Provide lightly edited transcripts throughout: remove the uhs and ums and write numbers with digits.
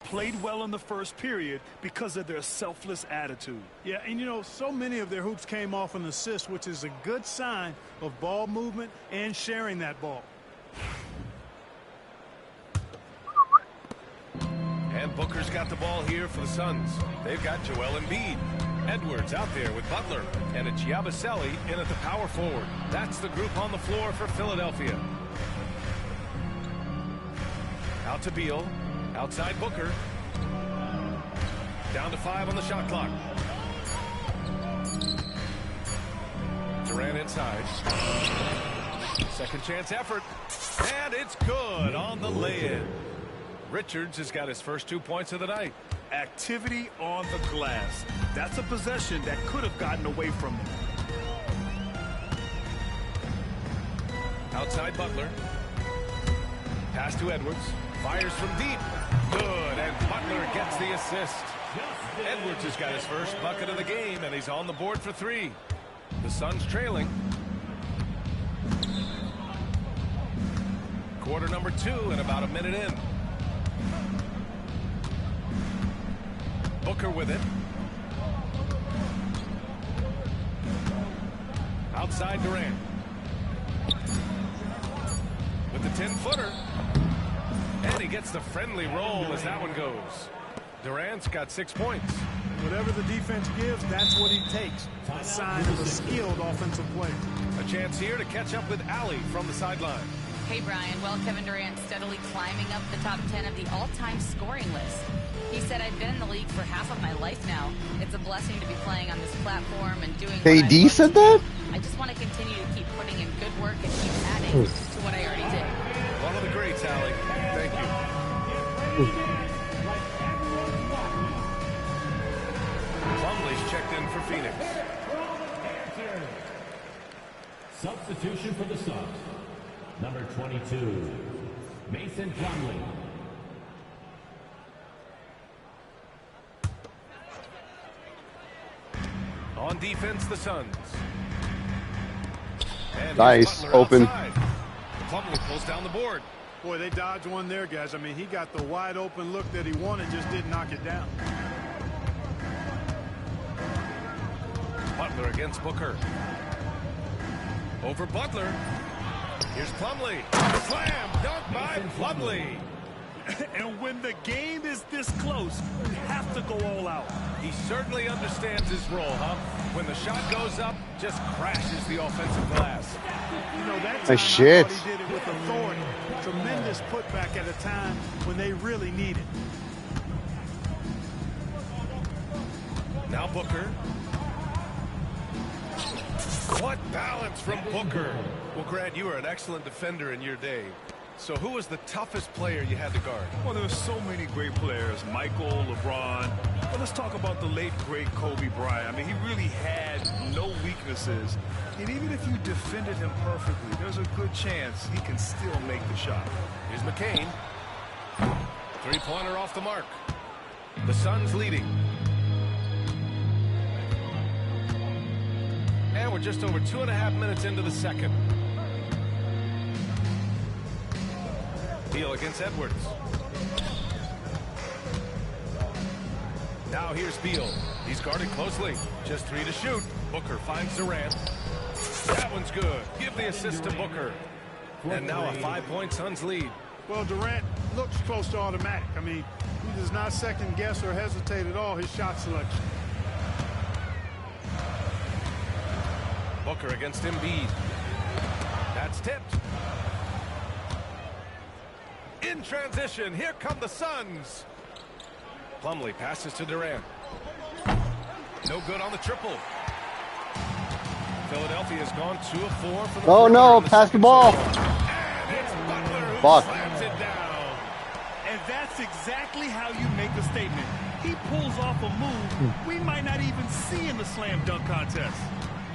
played well in the first period because of their selfless attitude. Yeah, and you know, so many of their hoops came off an assist, which is a good sign of ball movement and sharing that ball. And Booker's got the ball here for the Suns. They've got Joel Embiid. Edwards out there with Butler. And it's Yabusele in at the power forward. That's the group on the floor for Philadelphia. Out to Beal. Outside Booker. Down to 5 on the shot clock. Durrant inside. Second chance effort. And it's good on the lay-in. Richards has got his first 2 points of the night. Activity on the glass. That's a possession that could have gotten away from them. Outside Butler. Pass to Edwards. Fires from deep. Good. And Butler gets the assist. Edwards has got his first bucket of the game, and he's on the board for 3. The Suns trailing. Quarter number 2 and about a minute in. Booker with it. Outside Durant. With the 10-footer. And he gets the friendly roll as that one goes. Durant's got 6 points. Whatever the defense gives, that's what he takes. A sign of a skilled offensive player. A chance here to catch up with Allie from the sideline. Hey, Brian. Well, Kevin Durant steadily climbing up the top 10 of the all-time scoring list. He said, I've been in the league for half of my life now. It's a blessing to be playing on this platform and doing KD said that? I just want to continue to keep putting in good work and keep adding to what I already did. One of the greats, Allie. Thank you. Plumlee's checked in for Phoenix. Substitution for the Suns. Number 22, Mason Plumlee. On defense, the Suns. And nice, open. Plumlee pulls down the board. Boy, they dodged one there, guys. I mean, he got the wide open look that he wanted, just didn't knock it down. Butler against Booker. Over Butler. Here's Plumlee. Slam dunk by Plumlee. And when the game is this close, you have to go all out. He certainly understands his role, huh? When the shot goes up, just crashes the offensive glass. You know, that time, nice shit. I thought he did it with authority. Tremendous putback at a time when they really need it. Now Booker. What balance from Booker. Well, Grant, you were an excellent defender in your day. So who was the toughest player you had to guard? Well, there were so many great players. Michael, LeBron. But let's talk about the late, great Kobe Bryant. I mean, he really had no weaknesses. And even if you defended him perfectly, there's a good chance he can still make the shot. Here's McCain. Three-pointer off the mark. The Suns leading. And we're just over 2.5 minutes into the second. Beal against Edwards. Now here's Beal. He's guarded closely. Just 3 to shoot. Booker finds Durant. That one's good. Give the assist to Booker. And now a 5-point Suns lead. Well, Durant looks close to automatic. I mean, he does not second guess or hesitate at all his shot selection. Booker against Embiid. That's tipped. In transition, here come the Suns. Plumlee passes to Durant. No good on the triple. Philadelphia has gone 2 of 4 from the Oh no, pass the ball. And it's Butler who Fuck. slams it down. And that's exactly how you make a statement. He pulls off a move we might not even see in the slam dunk contest.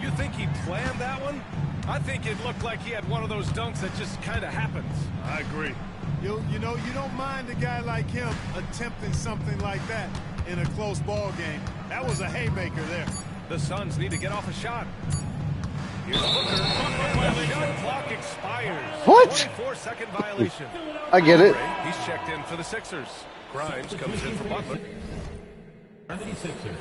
You think he planned that one? I think it looked like he had one of those dunks that just kind of happens. I agree. You know, you don't mind a guy like him attempting something like that in a close ball game. That was a haymaker there. The Suns need to get off a shot. Here's Booker. The shot clock expires. What? 24-second violation. I get it. He's checked in for the Sixers. Grimes comes in for Butler. 76ers.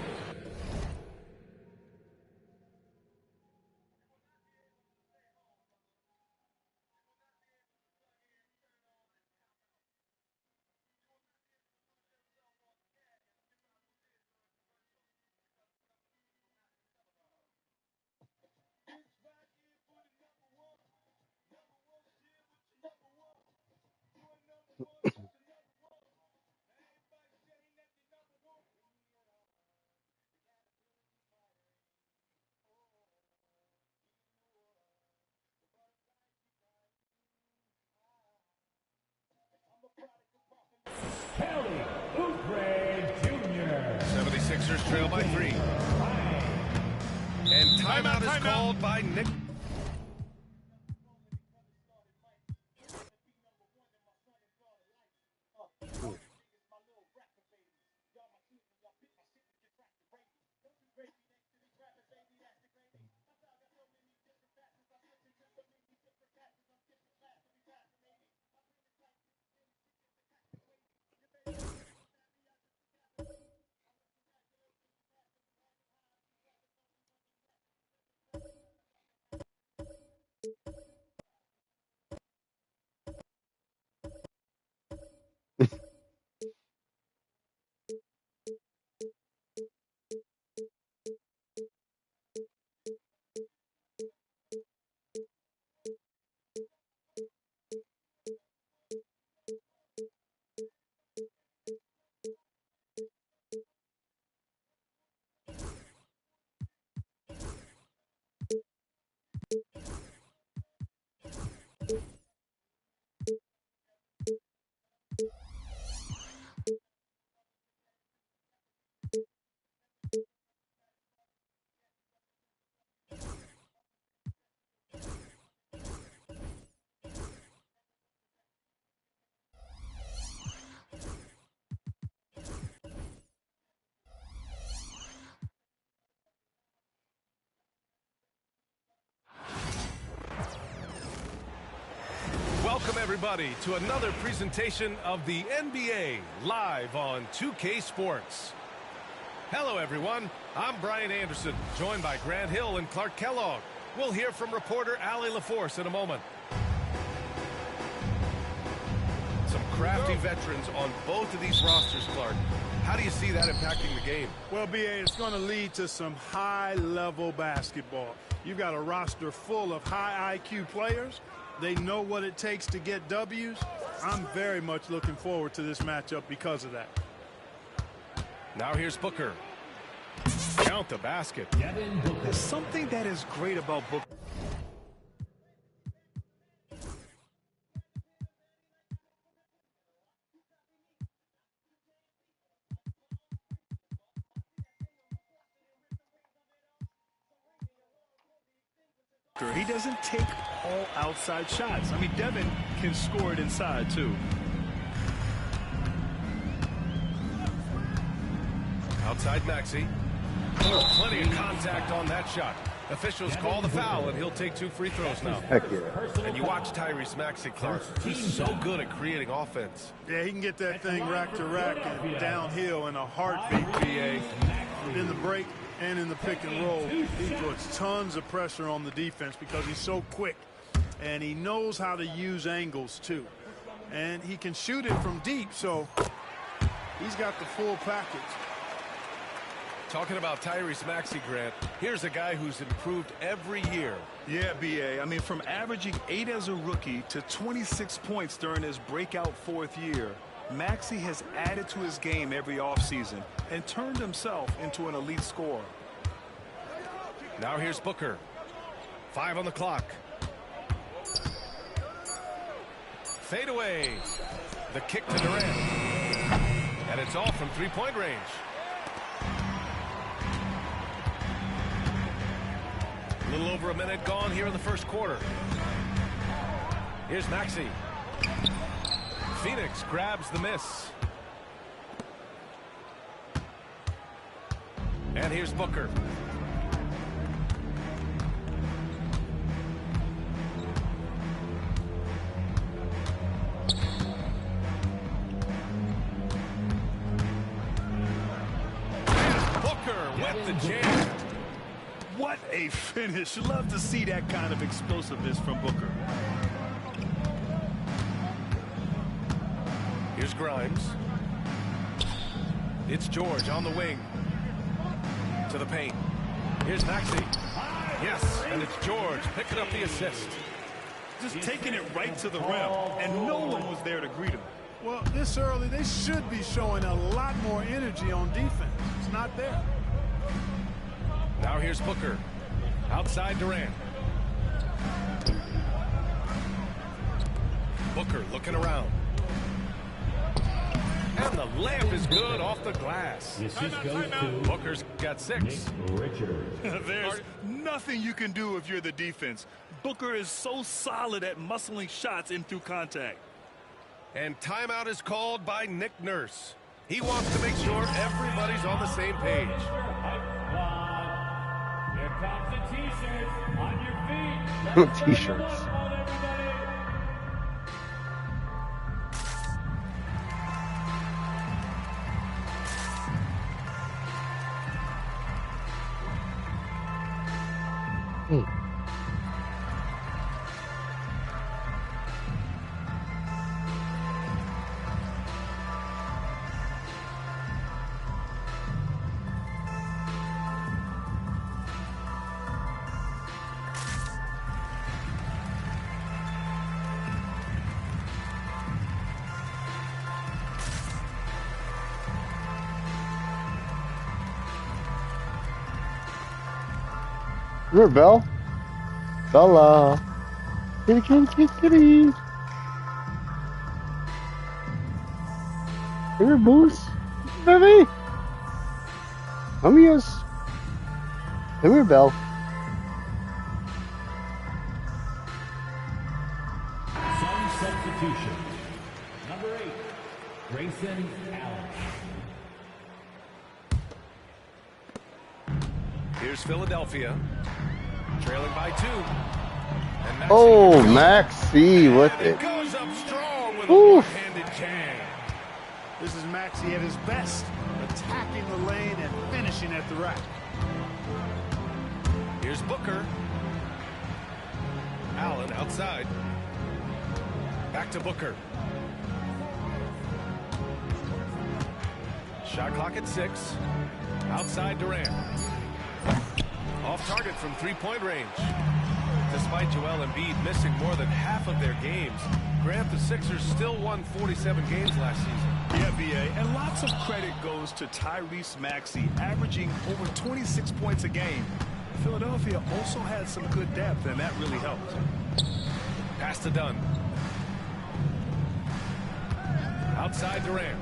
Kelly Oubre Jr. 76ers trail by 3. And timeout is called by Nick. Welcome, everybody, to another presentation of the NBA live on 2K Sports. Hello, everyone. I'm Brian Anderson, joined by Grant Hill and Clark Kellogg. We'll hear from reporter Allie LaForce in a moment. Some crafty veterans on both of these rosters, Clark. How do you see that impacting the game? Well, B.A., it's going to lead to some high-level basketball. You've got a roster full of high IQ players. They know what it takes to get W's. I'm very much looking forward to this matchup because of that. Now here's Booker. Count the basket. There's something that is great about Booker. He doesn't take all outside shots. I mean, Devin can score it inside, too. Outside Maxey. Oh, plenty of contact on that shot. Officials call the foul, and he'll take 2 free throws now. Heck yeah. And you watch Tyrese Maxey, Clark. He's so good at creating offense. Yeah, he can get that thing rack to rack and downhill in a heartbeat, B.A. In the break and in the pick and roll, he puts tons of pressure on the defense because he's so quick. And he knows how to use angles, too. And he can shoot it from deep, so he's got the full package. Talking about Tyrese Maxey, Grant, here's a guy who's improved every year. Yeah, B.A. I mean, from averaging 8 as a rookie to 26 points during his breakout 4th year, Maxey has added to his game every offseason and turned himself into an elite scorer. Now here's Booker. 5 on the clock. Fade away. The kick to Durrant. And it's all from three-point range. A little over a minute gone here in the first quarter. Here's Maxey. Phoenix grabs the miss. And here's Booker. at the jam. What a finish. Love to see that kind of explosiveness from Booker. Here's Grimes. It's George on the wing. To the paint. Here's Maxey. Yes, and it's George picking up the assist. Just taking it right to the rim, and no one was there to greet him. Well, this early, they should be showing a lot more energy on defense. It's not there. Now here's Booker. Outside Durrant. Booker looking around. And the layup is good off the glass. The assist goes to Booker's got 6. Nick Richards. There's nothing you can do if you're the defense. Booker is so solid at muscling shots in through contact. And timeout is called by Nick Nurse. He wants to make sure everybody's on the same page. Here comes the T-shirts on your feet. T-shirts. Come here, Belle. Bella. Kitty, kitty, kitty, kitty. Come here, Boost. Baby. Come here. Come here, Belle. Some substitution. Number 8, Grayson Allen. Here's Philadelphia. Trailing by 2. And Maxey Oh, Maxey with and it. goes up strong with a Oof. one-handed jam. This is Maxey at his best, attacking the lane and finishing at the rack. Here's Booker. Allen outside. Back to Booker. Shot clock at 6. Outside Durant. Off target from three-point range. Despite Joel Embiid missing more than half of their games, Grant, the Sixers still won 47 games last season. Yeah, B.A., and lots of credit goes to Tyrese Maxey, averaging over 26 points a game. Philadelphia also had some good depth, and that really helped. Pass to Dunn. Outside Durant.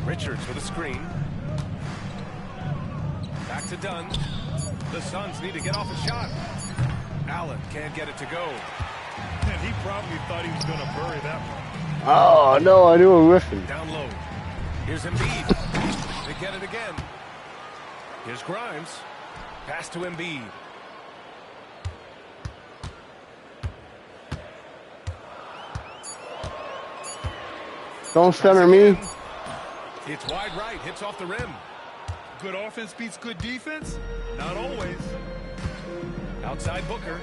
Richards with a screen. Back to Dunn. The Suns need to get off a shot. Allen can't get it to go. And he probably thought he was going to bury that one. Oh, no, I knew a whiffing. Down low. Here's Embiid. They get it again. Here's Grimes. Pass to Embiid. Don't center me. It's wide right. Hits off the rim. Good offense beats good defense? Not always. Outside Booker.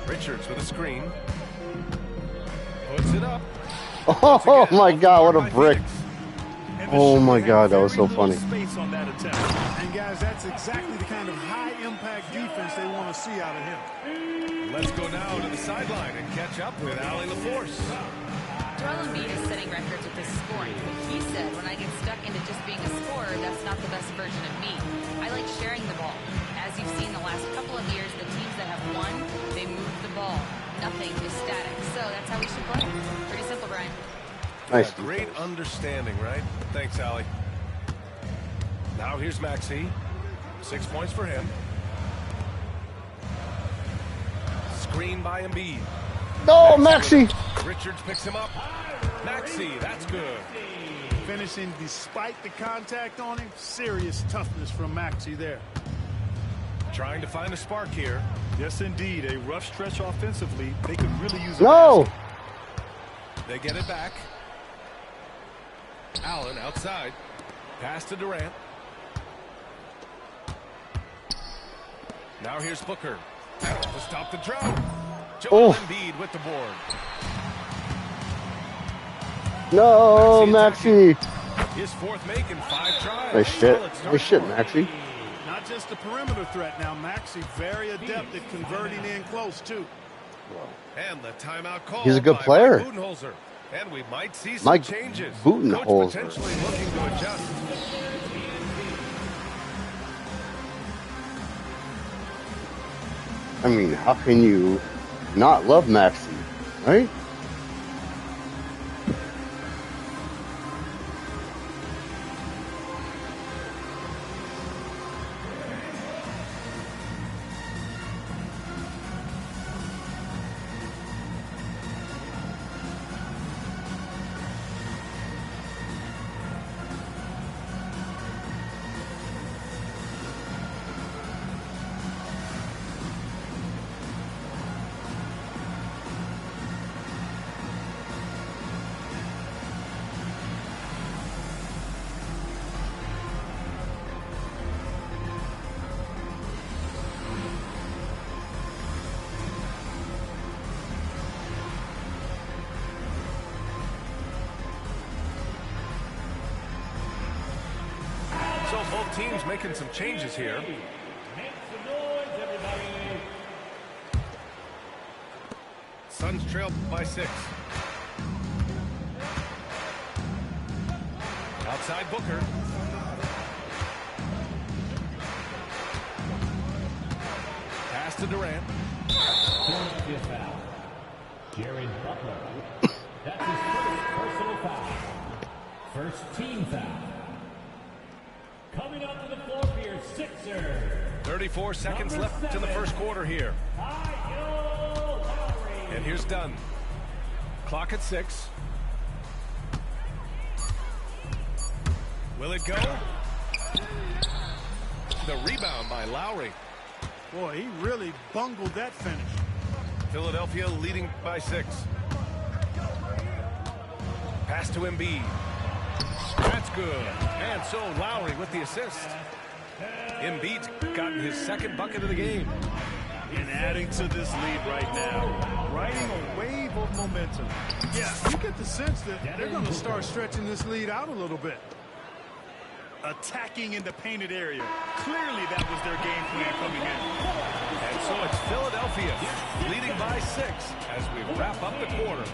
Richards with a screen. Puts it up. Oh, my God, what a brick. And the Oh, shooter my had God, that was very so little funny. Space on that attempt. And guys, that's exactly the kind of high-impact defense they want to see out of him. Let's go now to the sideline and catch up with Allie LaForce. Joel Embiid is setting records with his scoring, but he said, when I get stuck into just being a scorer, that's not the best version of me. I like sharing the ball. As you've seen the last couple of years, the teams that have won, they move the ball. Nothing is static. So that's how we should play. Pretty simple, Brian. Nice. Great understanding, right? Thanks, Allie. Now here's Maxey. 6 points for him. Screen by Embiid. No, Maxey. Richards picks him up. Maxey, that's good. Finishing despite the contact on him. Serious toughness from Maxey there. Trying to find a spark here. Yes, indeed. A rough stretch offensively. They could really use a No. basket. They get it back. Allen outside. Pass to Durrant. Now here's Booker to stop the drought. Joel Embiid with the board. No, Maxi. His fourth make in 5 tries. Nice shit. Nice shit, Maxi. Not just a perimeter threat now. Maxi very adept at converting in close, too. And the timeout call. He's a good player. Budenholzer. And we might see some Mike changes. Budenholzer. Coach potentially looking to adjust. I mean, how can you not love Maxi, right? So both teams making some changes here. Make some noise, everybody. Suns trail by 6. Outside Booker. Pass to Durant. Philadelphia foul. Jared Butler. That's his first personal foul. First team foul. Coming up to the floor for your Sixers. 34 seconds left in the first quarter here. And here's Dunn. Clock at 6. Will it go? The rebound by Lowry. Boy, he really bungled that finish. Philadelphia leading by 6. Pass to Embiid. That's good. And so Lowry with the assist. Embiid's gotten his second bucket of the game. And adding to this lead right now. Riding a wave of momentum. Yeah, you get the sense that they're going to start stretching this lead out a little bit. Attacking in the painted area. Clearly that was their game plan coming in. And so it's Philadelphia leading by 6 as we wrap up the quarter.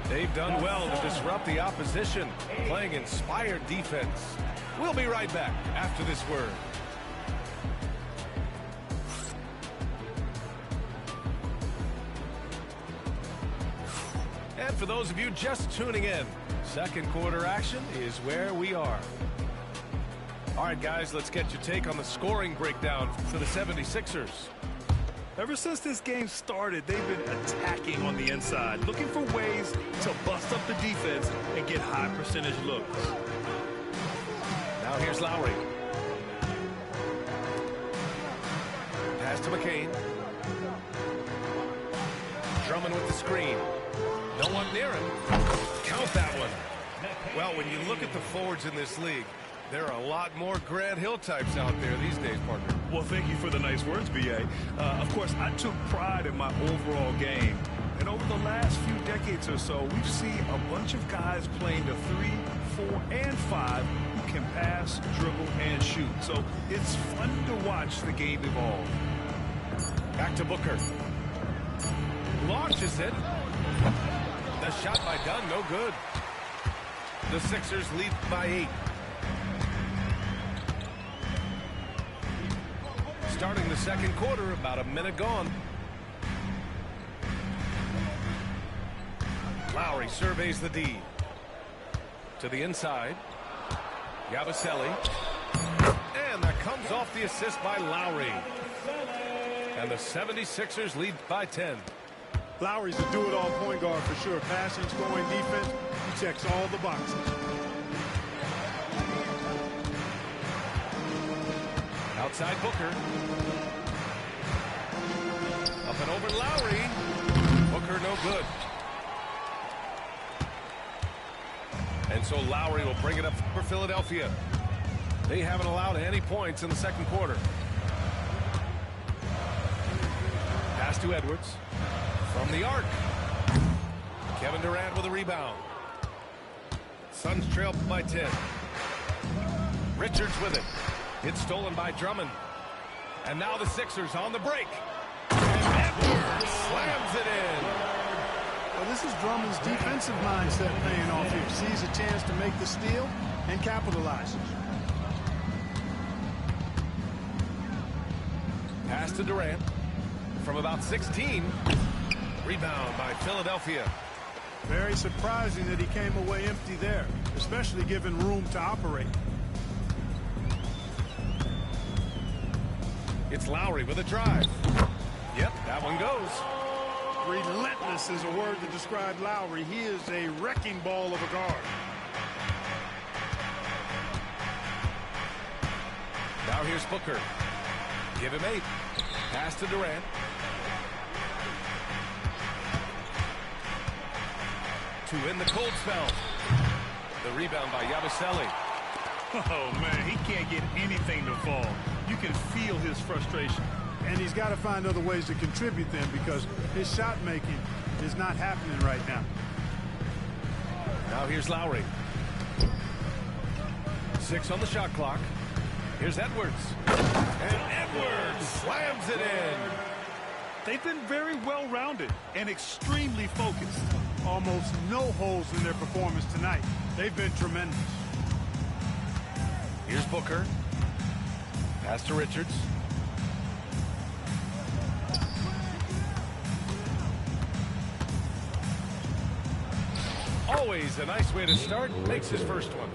They've done well to disrupt the opposition, playing inspired defense. We'll be right back after this word. And for those of you just tuning in, second quarter action is where we are. All right, guys, let's get your take on the scoring breakdown for the 76ers. Ever since this game started, they've been attacking on the inside, looking for ways to bust up the defense and get high percentage looks. Now here's Lowry. Pass to McCain. Drummond with the screen. No one near him. Count that one. Well, when you look at the forwards in this league, there are a lot more Grant Hill types out there these days, partner. Well, thank you for the nice words, B.A. Of course, I took pride in my overall game. And over the last few decades or so, we've seen a bunch of guys playing the 3, 4, and 5 who can pass, dribble, and shoot. So it's fun to watch the game evolve. Back to Booker. Launches it. The shot by Dunn, no good. The Sixers lead by 8. Starting the second quarter, about a minute gone. Lowry surveys the D. To the inside. Yabusele. And that comes off the assist by Lowry. And the 76ers lead by 10. Lowry's a do-it-all point guard for sure. Passing, scoring, defense. He checks all the boxes. Outside Booker. Up and over Lowry. Booker no good. And so Lowry will bring it up for Philadelphia. They haven't allowed any points in the second quarter. Pass to Edwards. From the arc. Kevin Durrant with a rebound. Suns trail by 10. Richards with it. It's stolen by Drummond. And now the Sixers on the break. And Edwards slams it in. Well, this is Drummond's defensive mindset paying off here. Sees a chance to make the steal and capitalizes. Pass to Durant. From about 16. Rebound by Philadelphia. Very surprising that he came away empty there, especially given room to operate. It's Lowry with a drive. Yep, that one goes. Relentless is a word to describe Lowry. He is a wrecking ball of a guard. Now here's Booker. Give him 8. Pass to Durant. To win the cold spell. The rebound by Yabusele. Oh, man, he can't get anything to fall. You can feel his frustration. And he's got to find other ways to contribute then, because his shot making is not happening right now. Now here's Lowry. 6 on the shot clock. Here's Edwards. And Edwards slams it in. They've been very well-rounded and extremely focused. Almost no holes in their performance tonight. They've been tremendous. Here's Booker. Pass to Richards. Always a nice way to start. Makes his first one.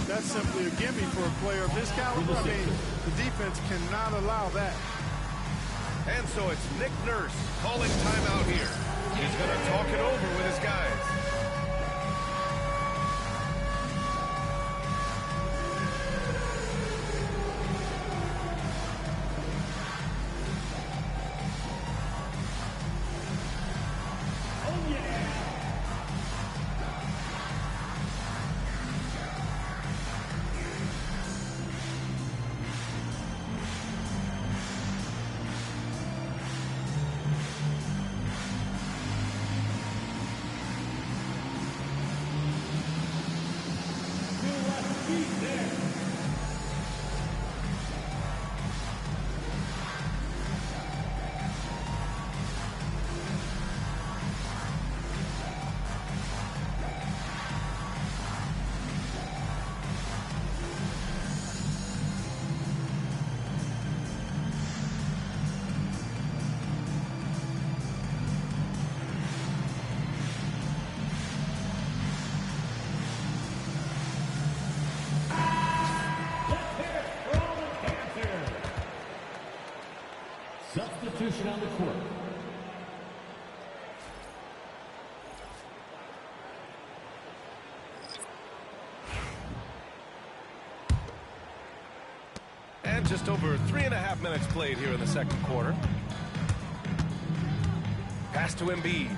That's simply a gimme for a player of his caliber. I mean, the defense cannot allow that. And so it's Nick Nurse calling timeout here. He's going to talk it over with his guys. Substitution on the court. And just over 3.5 minutes played here in the second quarter. Pass to Embiid.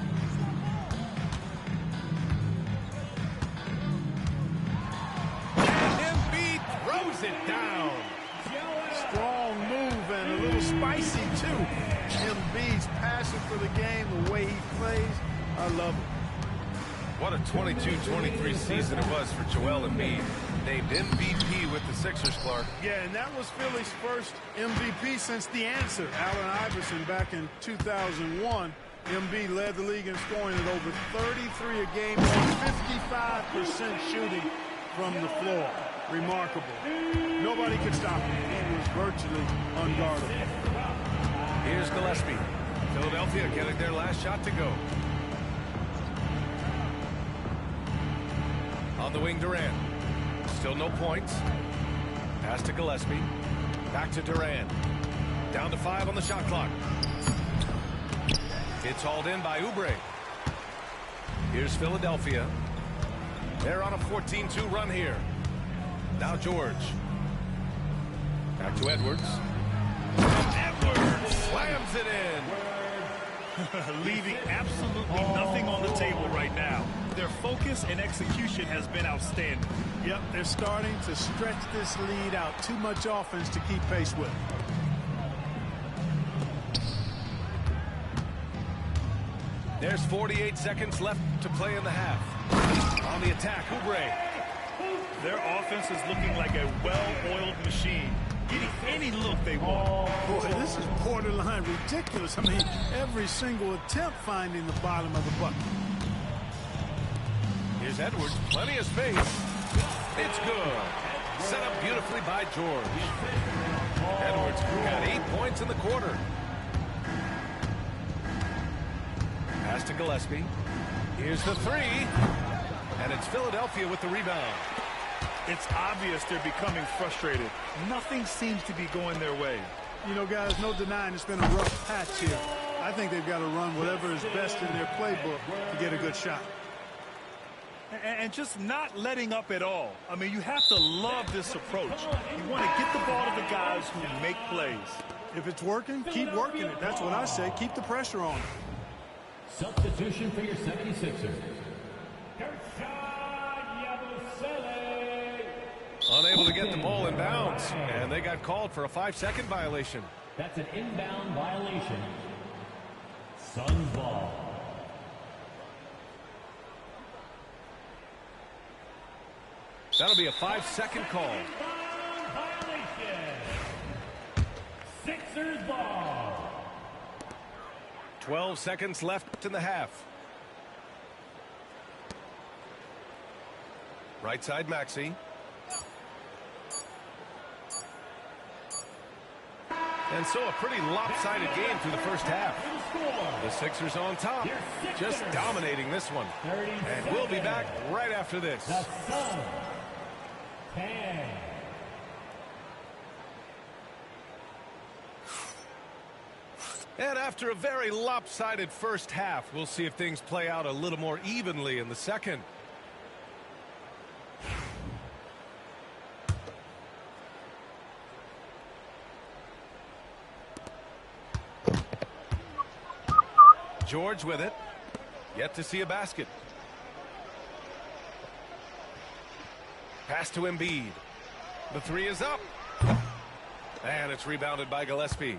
And Embiid throws it down. Strong move and a little spicy, too. Embiid's passion for the game, the way he plays, I love it. What a 22-23 season it was for Joel Embiid. Named MVP with the Sixers, Clark. Yeah, and that was Philly's first MVP since the answer, Allen Iverson, back in 2001. Embiid led the league in scoring at over 33 a game on 55% shooting from the floor. Remarkable. Nobody could stop him. He was virtually unguardable. Here's Gillespie. Philadelphia getting their last shot to go. On the wing, Durant. Still no points. Pass to Gillespie. Back to Durant. Down to 5 on the shot clock. It's hauled in by Oubre. Here's Philadelphia. They're on a 14-2 run here. Now George. Back to Edwards. And Edwards slams it in. Leaving absolutely nothing on the table right now. Their focus and execution has been outstanding. Yep, they're starting to stretch this lead out. Too much offense to keep pace with. There's 48 seconds left to play in the half. On the attack, Oubre. Their offense is looking like a well-oiled machine, getting any look they want. Boy, this is borderline ridiculous. I mean, every single attempt finding the bottom of the bucket. Here's Edwards, plenty of space. It's good. Set up beautifully by George. Edwards got 8 points in the quarter. Pass to Gillespie. Here's the three. And it's Philadelphia with the rebound. It's obvious they're becoming frustrated. Nothing seems to be going their way. You know, guys, no denying it's been a rough patch here. I think they've got to run whatever is best in their playbook to get a good shot. And just not letting up at all. I mean, you have to love this approach. You want to get the ball to the guys who make plays. If it's working, keep working it. That's what I say. Keep the pressure on. Substitution for your 76ers. Unable to get the ball in bounds, and they got called for a 5-second violation. That's an inbound violation. Suns ball. That'll be a 5-second call. Inbound violation. Sixers ball. 12 seconds left in the half. Right side, Maxey. And so a pretty lopsided game through the first half. The Sixers on top, just dominating this one. And we'll be back right after this. The Suns. 10. And after a very lopsided first half, we'll see if things play out a little more evenly in the second. George with it. Yet to see a basket. Pass to Embiid. The three is up. And it's rebounded by Gillespie.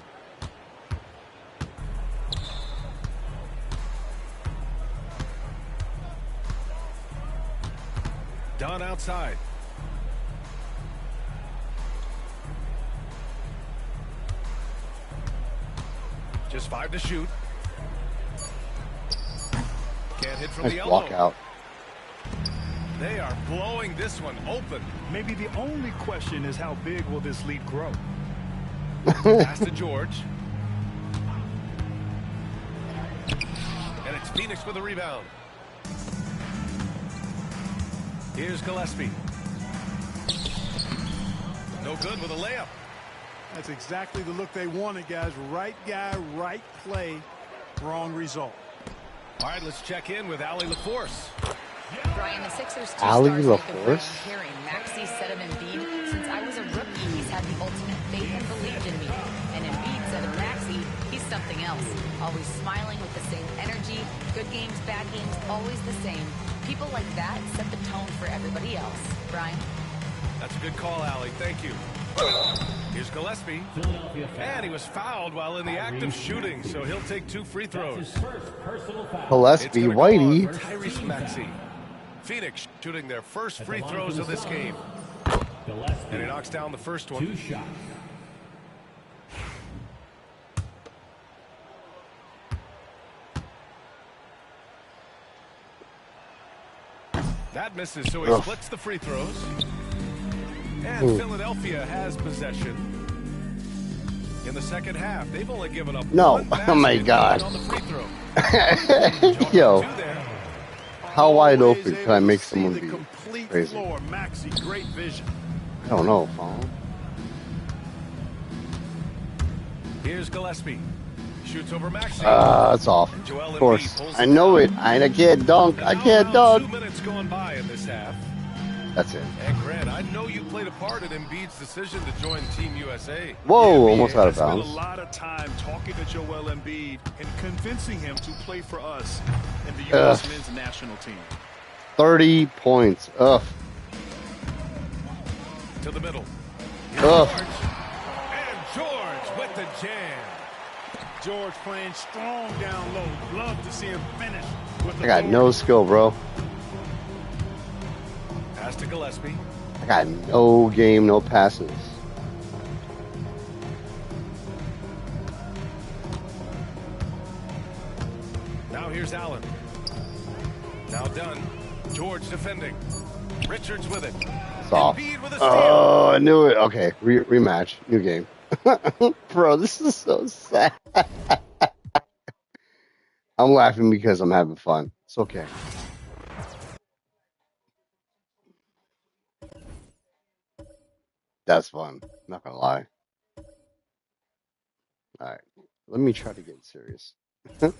Dunn outside. Just 5 to shoot. Can't hit from Nice the elbow. block out. They are blowing this one open. Maybe the only question is how big will this lead grow? Pass to George. And it's Phoenix with a rebound. Here's Gillespie. No good with a layup. That's exactly the look they wanted, guys. Right guy, right play, wrong result. All right, let's check in with Allie LaForce. Brian, the Sixers two Allie stars make a LaForce? brand carrying Maxey said of Embiid, since I was a rookie, he's had the ultimate faith and believed in me. And Embiid said of Maxey, he's something else. Always smiling with the same energy. Good games, bad games, always the same. People like that set the tone for everybody else. Brian? That's a good call, Allie. Thank you. Here's Gillespie. Philadelphia foul. And he was fouled while in the act of shooting, so he'll take 2 free throws. His first personal foul. Gillespie, It's gonna go on Whitey. for Tyrese Maxey. Phoenix shooting their first free throws of this game. Gillespie. And he knocks down the first 2 one. shots. That misses, so he splits the free throws. And Philadelphia has possession. In the second half, they've only given up No. one Oh my basket God. on the free throw. Yo, 2 there. how wide Always open can able I to make see someone the be complete crazy? floor. Maxey, great vision. I don't know, Paul. Here's Gillespie. Shoots over Maxey. That's off. Joel Of course. Embiid pulls I know it. I can't dunk. I can't Now dunk. 2 minutes going by in this half. That's it. And Grant, I know you played a part in Embiid's decision to join Team USA. Whoa, almost out of spent bounds. a lot of time talking to Joel Embiid and convincing him to play for us in the U.S. men's national team. 30 points. Ugh. To the middle. Ugh. And George with the jam. George playing strong down low. Love to see him finish with the I got no skill, bro. Pass to Gillespie. I got no game, no passes. Now here's Allen. Now done. George defending. Richards with it. Soft. Embiid with a steal. Oh, I knew it. Okay, rematch. New game. Bro, this is so sad. I'm laughing because I'm having fun. It's okay. That's fun. Not gonna lie. All right, let me try to get serious. The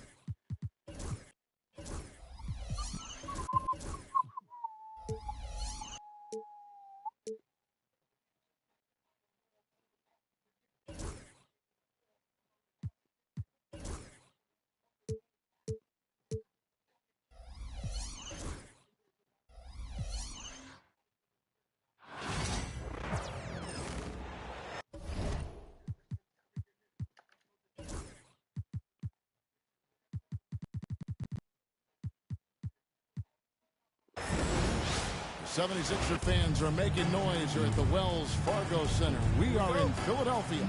76er fans are making noise here at the Wells Fargo Center. We are in Philadelphia.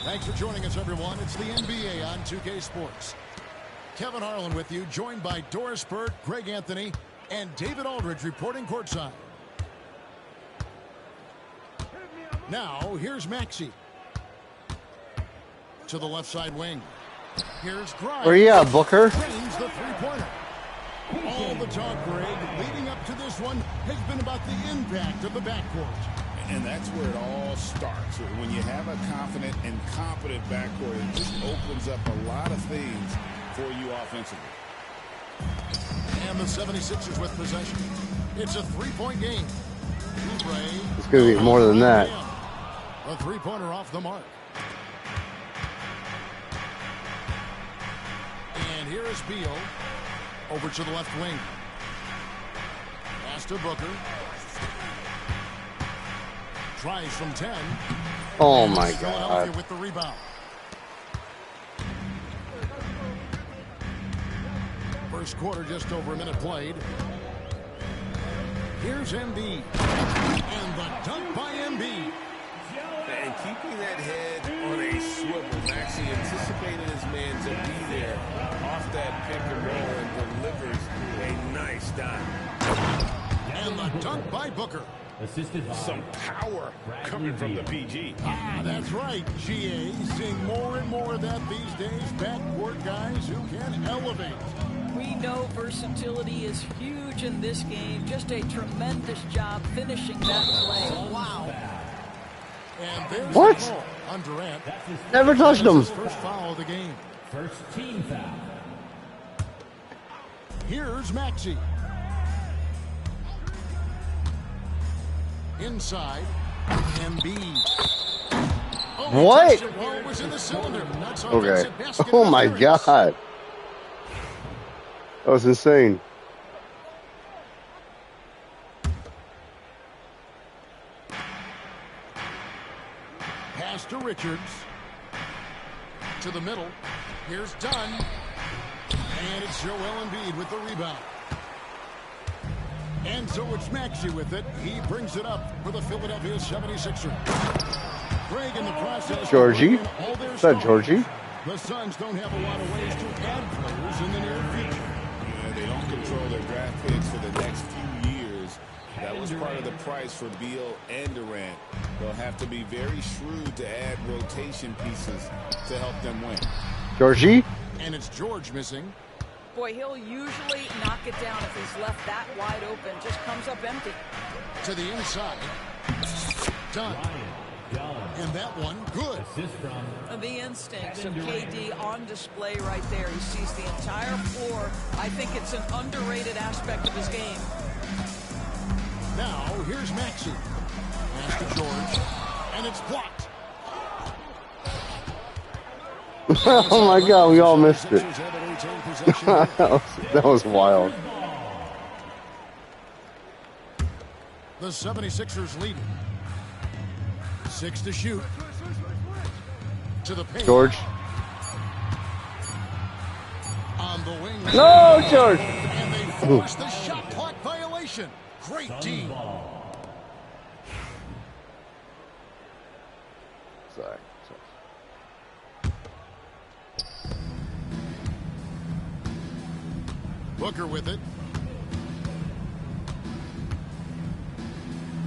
Thanks for joining us, everyone. It's the NBA on 2K Sports. Kevin Harlan with you, joined by Doris Burke, Greg Anthony, and David Aldridge reporting courtside. Now, here's Maxey. To the left side wing. Here's Grimes. Where you at, Booker? Drains the three-pointer. All the talk, Greg, leading up to this one has been about the impact of the backcourt. And that's where it all starts. When you have a confident and competent backcourt, it just opens up a lot of things for you offensively. And the 76ers with possession. It's a three-point game. It's going to be more than that. A three-pointer off the mark. And here is Beal. Over to the left wing. Pass to Booker. Tries from 10. Oh my Philadelphia God. with the rebound. First quarter, just over a minute played. Here's Embiid. And the dunk by Embiid. And keeping that head on a swivel, Maxey anticipated his man to be there off that pick and roll and delivers a nice dive. And the dunk by Booker. Assisted by Some power coming from the PG. Ah, that's right, GA. Seeing more and more of that these days. Backcourt guys who can elevate. We know versatility is huge in this game. Just a tremendous job finishing that play. Wow. And there's What? the call on Durrant. Never touched him. His first foul of the game. first team foul. Here's Maxey. Inside. Embiid. Oh, What? the ball was in the cylinder. That's Okay. offensive basket Oh my interference. God. That was insane. Pass to Richards. To the middle. Here's Dunn. And it's Joel Embiid with the rebound. And so it's Maxey with it. He brings it up for the Philadelphia 76ers. Greg in the process. Georgie? All their Is that stars. Georgie? The Suns don't have a lot of ways to add players in the near future. Yeah, they don't control their draft picks for the next few years. That was part of the price for Beal and Durant. They'll have to be very shrewd to add rotation pieces to help them win. Georgie? And it's George missing. Boy, he'll usually knock it down if he's left that wide open. Just comes up empty. To the inside. Done. And that one, good. Assist from The instincts of KD on display right there. He sees the entire floor. I think it's an underrated aspect of his game. Now, here's Maxey. Pass to George. And it's blocked. Oh my God, we all missed it. that was wild. The 76ers lead. 6 to shoot. To the paint. George. On the wing. No, George. And they force the shot clock violation. Great team. Sorry. Booker with it.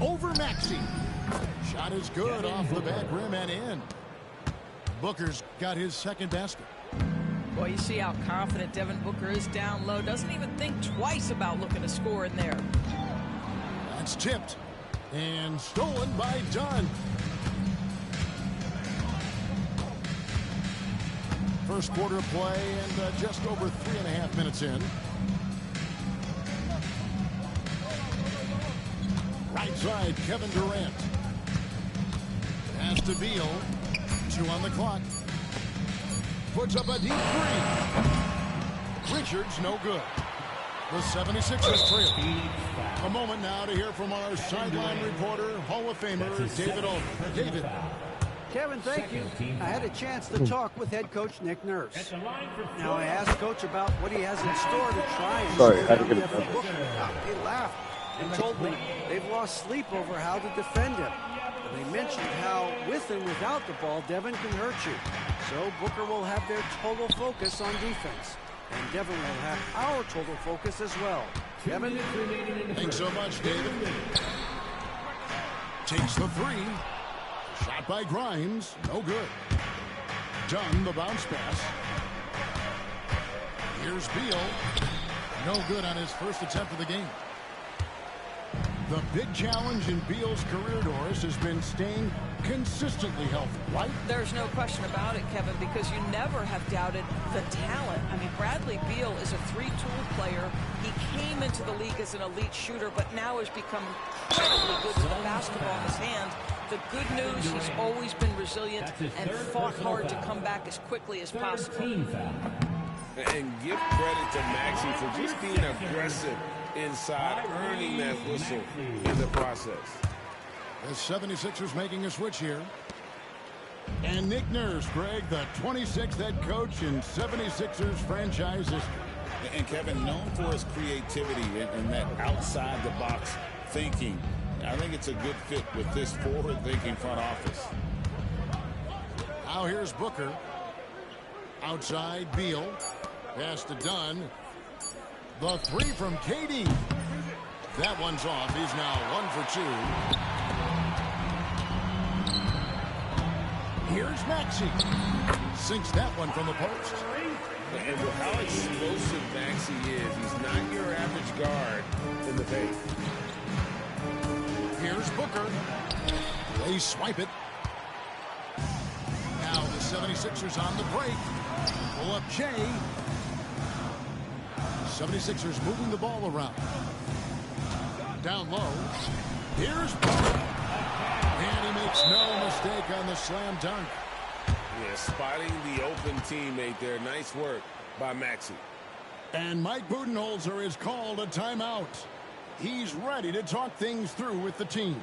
Over Maxey. Shot is good off the back rim and in. Booker's got his second basket. Well, you see how confident Devin Booker is down low. Doesn't even think twice about looking to score in there. That's tipped. And stolen by Dunn. First quarter play and just over 3.5 minutes in. Right side, Kevin Durrant. Pass to Beal. 2 on the clock. Puts up a deep 3. Richards, no good. The 76ers trail. A moment now to hear from our sideline reporter, Hall of Famer David Aldridge. David. Kevin, thank you. I had a chance to talk with head coach Nick Nurse. Now I asked Coach about what he has in store to try and slow down Devin Booker. He laughed and told me they've lost sleep over how to defend him. They mentioned how, with and without the ball, Devin can hurt you. So Booker will have their total focus on defense. And Devin will have our total focus as well. Devin? Thanks so much, David. Takes the 3. Shot by Grimes. No good. Dunn, the bounce pass. Here's Beal. No good on his first attempt of the game. The big challenge in Beal's career, Doris, has been staying consistently healthy, right? There's no question about it, Kevin, because you never have doubted the talent. I mean, Bradley Beal is a 3-tool player. He came into the league as an elite shooter, but now has become incredibly good with the basketball in his hand. The good news, he's always been resilient and fought hard to come back as quickly as possible. And give credit to Maxey for just being aggressive inside, earning that whistle in the process. The 76ers making a switch here. And Nick Nurse, Greg, the 26th head coach in 76ers franchise history. And Kevin, known for his creativity and that outside-the-box thinking. I think it's a good fit with this forward-thinking front office. Now here's Booker. Outside, Beal. Pass to Dunn. The 3 from KD. That one's off. He's now 1 for 2. Here's Maxey. Sinks that one from the post. And with how explosive Maxey is, he's not your average guard in the paint. Here's Booker. They swipe it. Now the 76ers on the break. Pull up Jay. 76ers moving the ball around. Down low. Here's Booker. And he makes no mistake on the slam dunk. Yeah, spotting the open teammate there. Nice work by Maxey. And Mike Budenholzer has called a timeout. He's ready to talk things through with the team.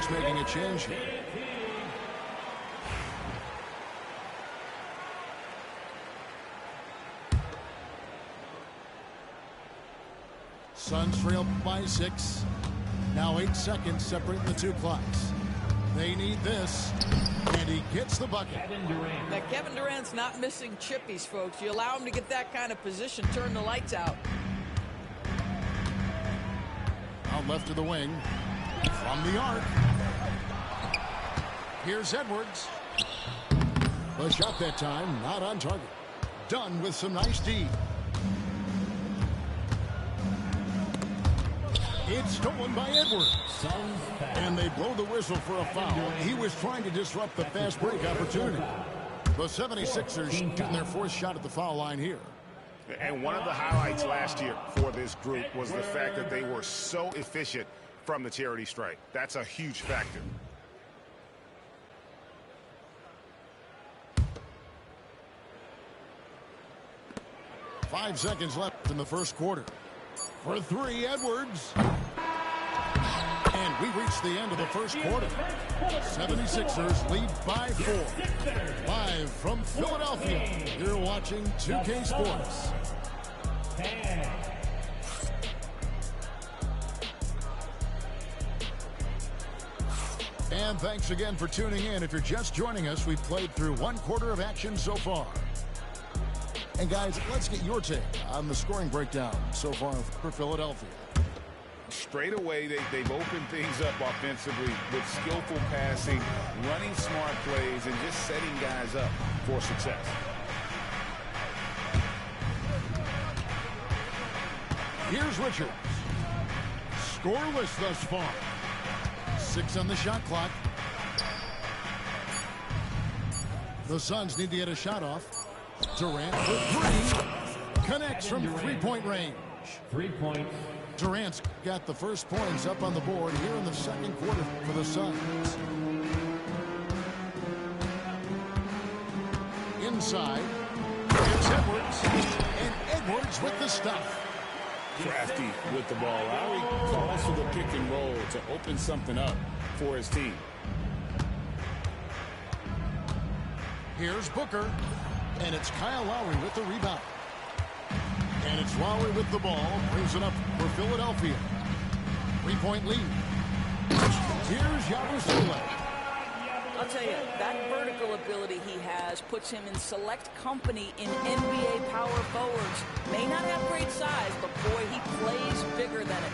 Making a change here. Suns trail by 6. Now 8 seconds separating the 2 clocks. They need this. And he gets the bucket. Now, Kevin Durant's not missing chippies, folks. You allow him to get that kind of position, turn the lights out. Now left to the wing. From the arc. Here's Edwards. The shot that time, not on target. Done with some nice D. It's stolen by Edwards. And they blow the whistle for a foul. He was trying to disrupt the fast break opportunity. The 76ers shooting their fourth shot at the foul line here. And one of the highlights last year for this group was the fact that they were so efficient from the charity stripe. That's a huge factor. Five seconds left in the first quarter. For three, Edwards. And we reach the end of the first quarter. 76ers lead by 4. Live from Philadelphia, you're watching 2K Sports. And thanks again for tuning in. If you're just joining us, we've played through one quarter of action so far. And guys, let's get your take on the scoring breakdown so far for Philadelphia. Straight away, they've opened things up offensively with skillful passing, running smart plays, and just setting guys up for success. Here's Richards. Scoreless thus far. 6 on the shot clock. The Suns need to get a shot off. Durrant for 3. Connects from three-point range. 3 points. Durrant's got the first points up on the board here in the second quarter for the Suns. Inside. It's Edwards. And Edwards with the stuff. Crafty with the ball. Lowry calls for the pick and roll to open something up for his team. Here's Booker. And it's Kyle Lowry with the rebound. And it's Lowry with the ball. Brings it up for Philadelphia. 3-point lead. Here's Yabusele. I'll tell you, that vertical ability he has puts him in select company in NBA power forwards. May not have great size, but boy, he plays bigger than it.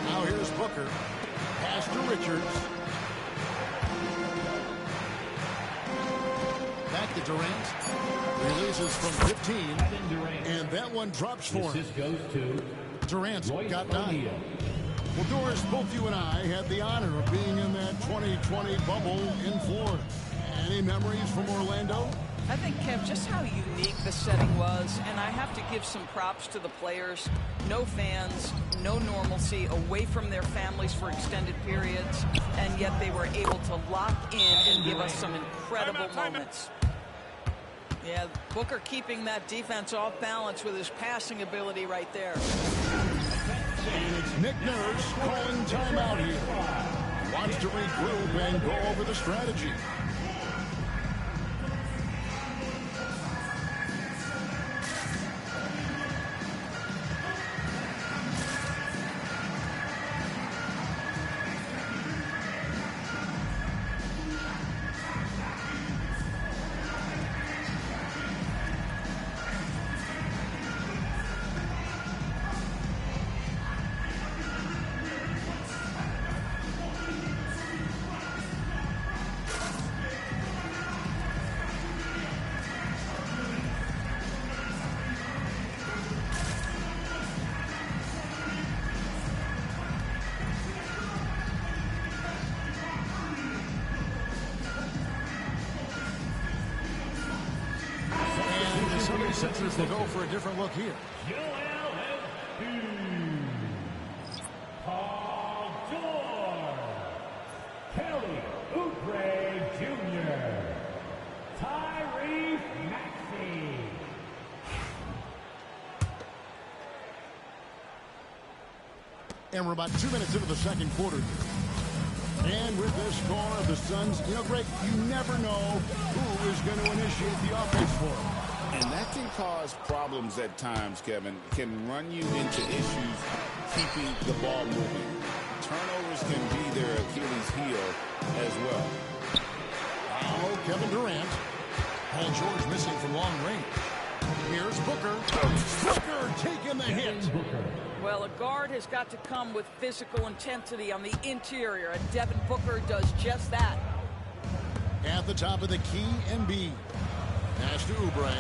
Now here's Booker. Pass to Richards. Back to Durant. Releases from 15. And that one drops for him. Goes to Durant's got 9. Well, Doris, both you and I had the honor of being in that 2020 bubble in Florida. Any memories from Orlando? I think, Kev, just how unique the setting was, and I have to give some props to the players. No fans, no normalcy, away from their families for extended periods, and yet they were able to lock in and give us some incredible moments. Yeah, Booker keeping that defense off balance with his passing ability right there. And it's Nick Nurse calling timeout here. Wants to regroup and go over the strategy. Sixers will go for a different look here. Paul George, Kelly Oubre Jr., Tyrese Maxey. And we're about 2 minutes into the second quarter. And with this score of the Suns, you know, Greg, you never know who is going to initiate the offense for them. And that can cause problems at times, Kevin. It can run you into issues keeping the ball moving. Turnovers can be their Achilles heel as well. Kevin Durant. Paul George missing from long range. Here's Booker. Booker taking the hit. Well, a guard has got to come with physical intensity on the interior, and Devin Booker does just that. At the top of the key, Embiid. Pass to Oubre.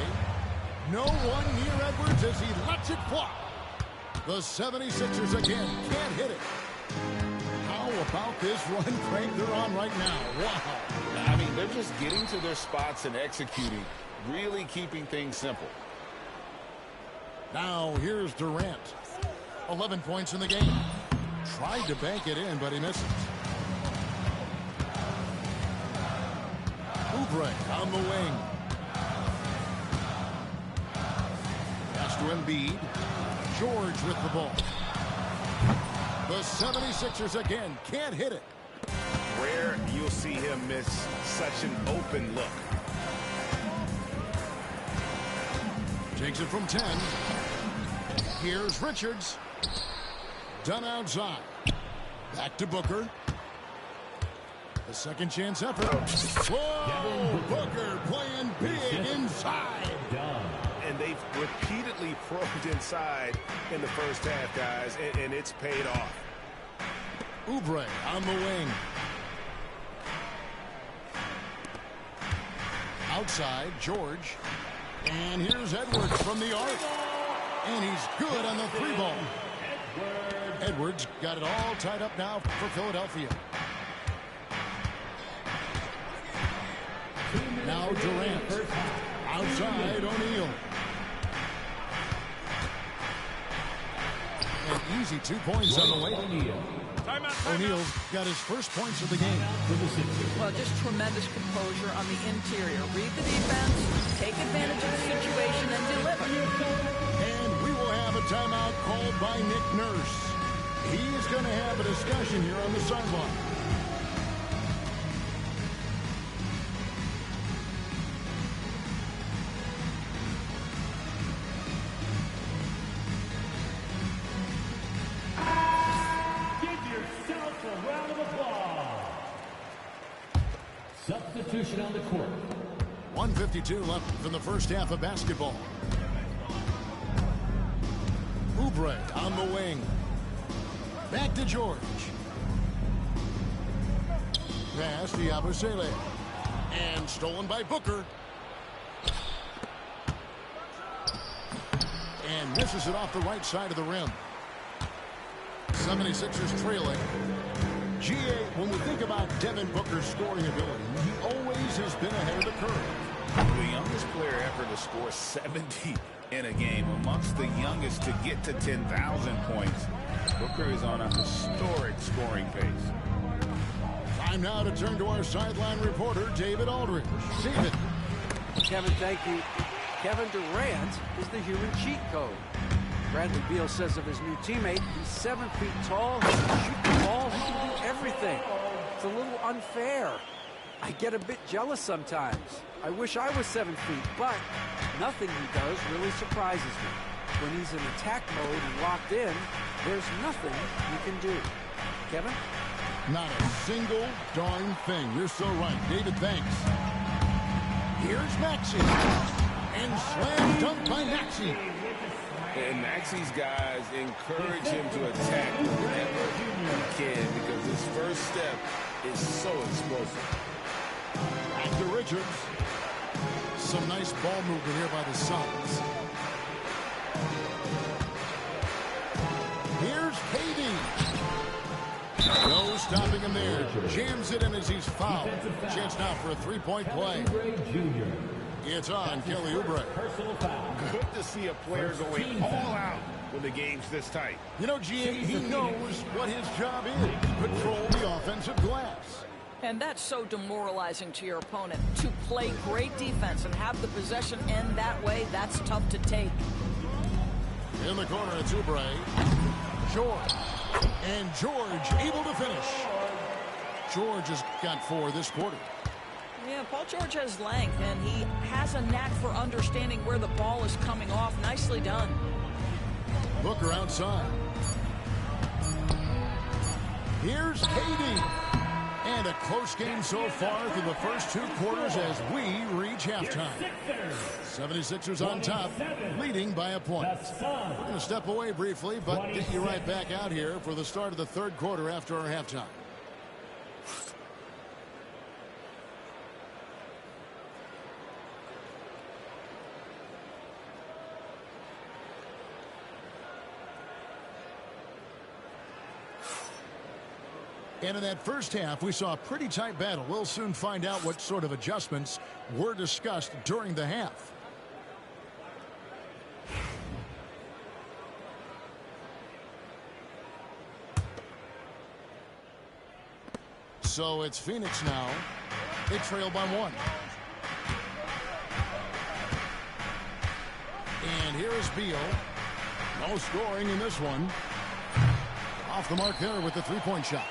No one near Edwards as he lets it fly. The 76ers again can't hit it. How about this run crank they're on right now? Wow. I mean, they're just getting to their spots and executing, really keeping things simple. Now here's Durrant. 11 points in the game. Tried to bank it in, but he misses. Oubre on the wing. Pass to Embiid. George with the ball. The 76ers again can't hit it. Rare you'll see him miss such an open look. Takes it from 10. Here's Richards. Done outside. Back to Booker. The second chance effort. Whoa! Booker playing big inside. And they've repeatedly probed inside in the first half, guys, and it's paid off. Oubre on the wing. Outside, George. And here's Edwards from the arc. And he's good on the three ball. Edwards got it all tied up now for Philadelphia. Now Durrant. Outside, O'Neal. An easy 2 points on the way. O'Neal's got his first points of the game. Well, just tremendous composure on the interior. Read the defense, take advantage of the situation, and deliver. And we will have a timeout called by Nick Nurse. He's going to have a discussion here on the sideline. Substitution on the court. 1:52 left in the first half of basketball. Oubre on the wing. Back to George. Pass to Yabusele. And stolen by Booker. And misses it off the right side of the rim. 76ers trailing. GA, when we think about Devin Booker's scoring ability, he always has been ahead of the curve. The youngest player ever to score 70 in a game, amongst the youngest to get to 10,000 points. Booker is on a historic scoring pace. Time now to turn to our sideline reporter, David Aldridge. David. Kevin, thank you. Kevin Durant is the human cheat code. Bradley Beal says of his new teammate, he's 7 feet tall, he can shoot the ball, he can do everything. It's a little unfair. I get a bit jealous sometimes. I wish I was 7 feet, but nothing he does really surprises me. When he's in attack mode and locked in, there's nothing you can do. Kevin? Not a single darn thing. You're so right. David, thanks. Here's Maxey. And slam dunk by Maxey. And Maxey's guys encourage him to attack whenever he can because his first step is so explosive. Back to Richards. Some nice ball movement here by the Suns. Here's KD. No stopping him there. Jams it in as he's fouled. Chance now for a three-point play. It's on Kelly Oubre. Good to see a player going all out when the game's this tight. You know, GM, he knows what his job is. Control the offensive glass. And that's so demoralizing to your opponent. To play great defense and have the possession end that way, that's tough to take. In the corner, it's Oubre. George. And George able to finish. George has got 4 this quarter. Yeah, Paul George has length, and he has a knack for understanding where the ball is coming off. Nicely done. Booker outside. Here's KD. And a close game so far through the first 2 quarters as we reach halftime. 76ers on top, leading by a point. We're going to step away briefly, but get you right back out here for the start of the 3rd quarter after our halftime. And in that first half, we saw a pretty tight battle. We'll soon find out what sort of adjustments were discussed during the half. So it's Phoenix now. They trail by 1. And here is Beal. No scoring in this one. Off the mark there with the 3-point shot.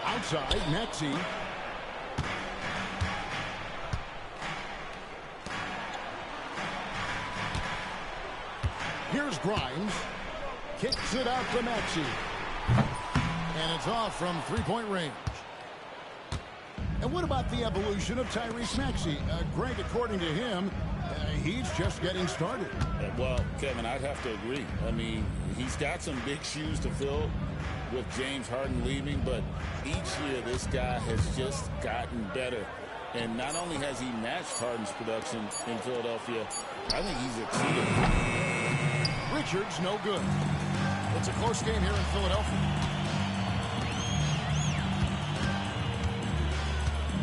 Outside, Maxey. Here's Grimes. Kicks it out to Maxey. And it's off from 3-point range. And what about the evolution of Tyrese Maxey? Greg, according to him, he's just getting started. Well, Kevin, I'd have to agree. I mean, he's got some big shoes to fill with James Harden leaving, but each year this guy has just gotten better. And not only has he matched Harden's production in Philadelphia, I think he's exceeded. Richards, no good. It's a close game here in Philadelphia.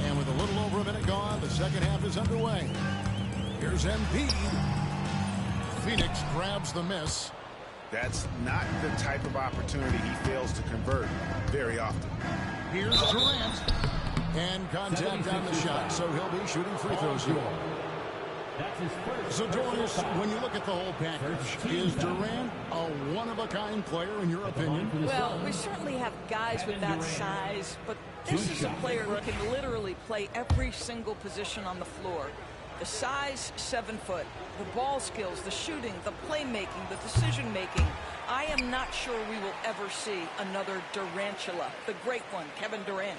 And with a little over a minute gone, the second half is underway. Here's Embiid. Phoenix grabs the miss. That's not the type of opportunity he fails to convert very often. Here's Durrant. And contact on the shot, so he'll be shooting free throws here. So, Doris, when you look at the whole package, is Durrant a one-of-a-kind player in your opinion? Well, we certainly have guys with that size, but this is a player who can literally play every single position on the floor. The size, 7 foot, the ball skills, the shooting, the playmaking, the decision-making. I am not sure we will ever see another Durantula, the great one, Kevin Durant.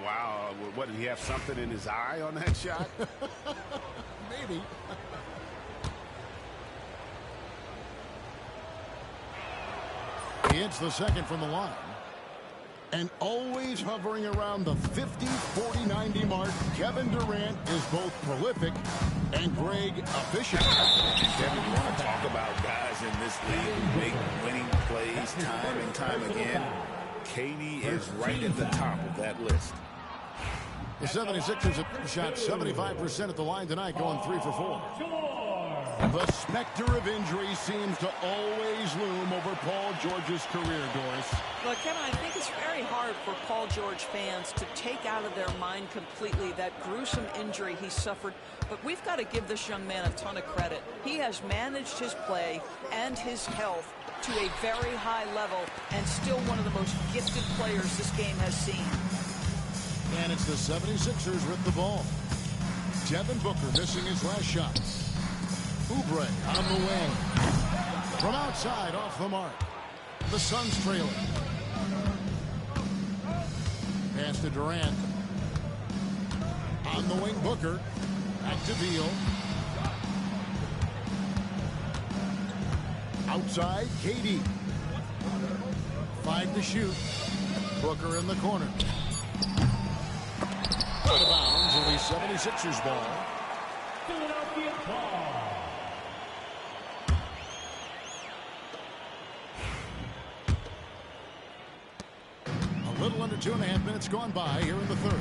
Wow, what, did he have something in his eye on that shot? Maybe. He hits the second from the line. And always hovering around the 50, 40, 90 mark, Kevin Durant is both prolific and, Greg, efficient. Kevin, you want to talk about guys in this league who make winning plays time and time again? KD is right at the top of that list. The 76ers have shot 75% at the line tonight, going 3 for 4. The specter of injury seems to always loom over Paul George's career, Doris. Well, Kevin, I think it's very hard for Paul George fans to take out of their mind completely that gruesome injury he suffered. But we've got to give this young man a ton of credit. He has managed his play and his health to a very high level and still one of the most gifted players this game has seen. And it's the 76ers with the ball. Devin Booker missing his last shot. Oubre on the wing. From outside, off the mark. The Suns trailing. Pass to Durant. On the wing, Booker. Back to Beal. Outside, KD. 5 to shoot. Booker in the corner. Out of bounds, will be 76ers ball. Philadelphia ball. A little under 2.5 minutes gone by here in the third.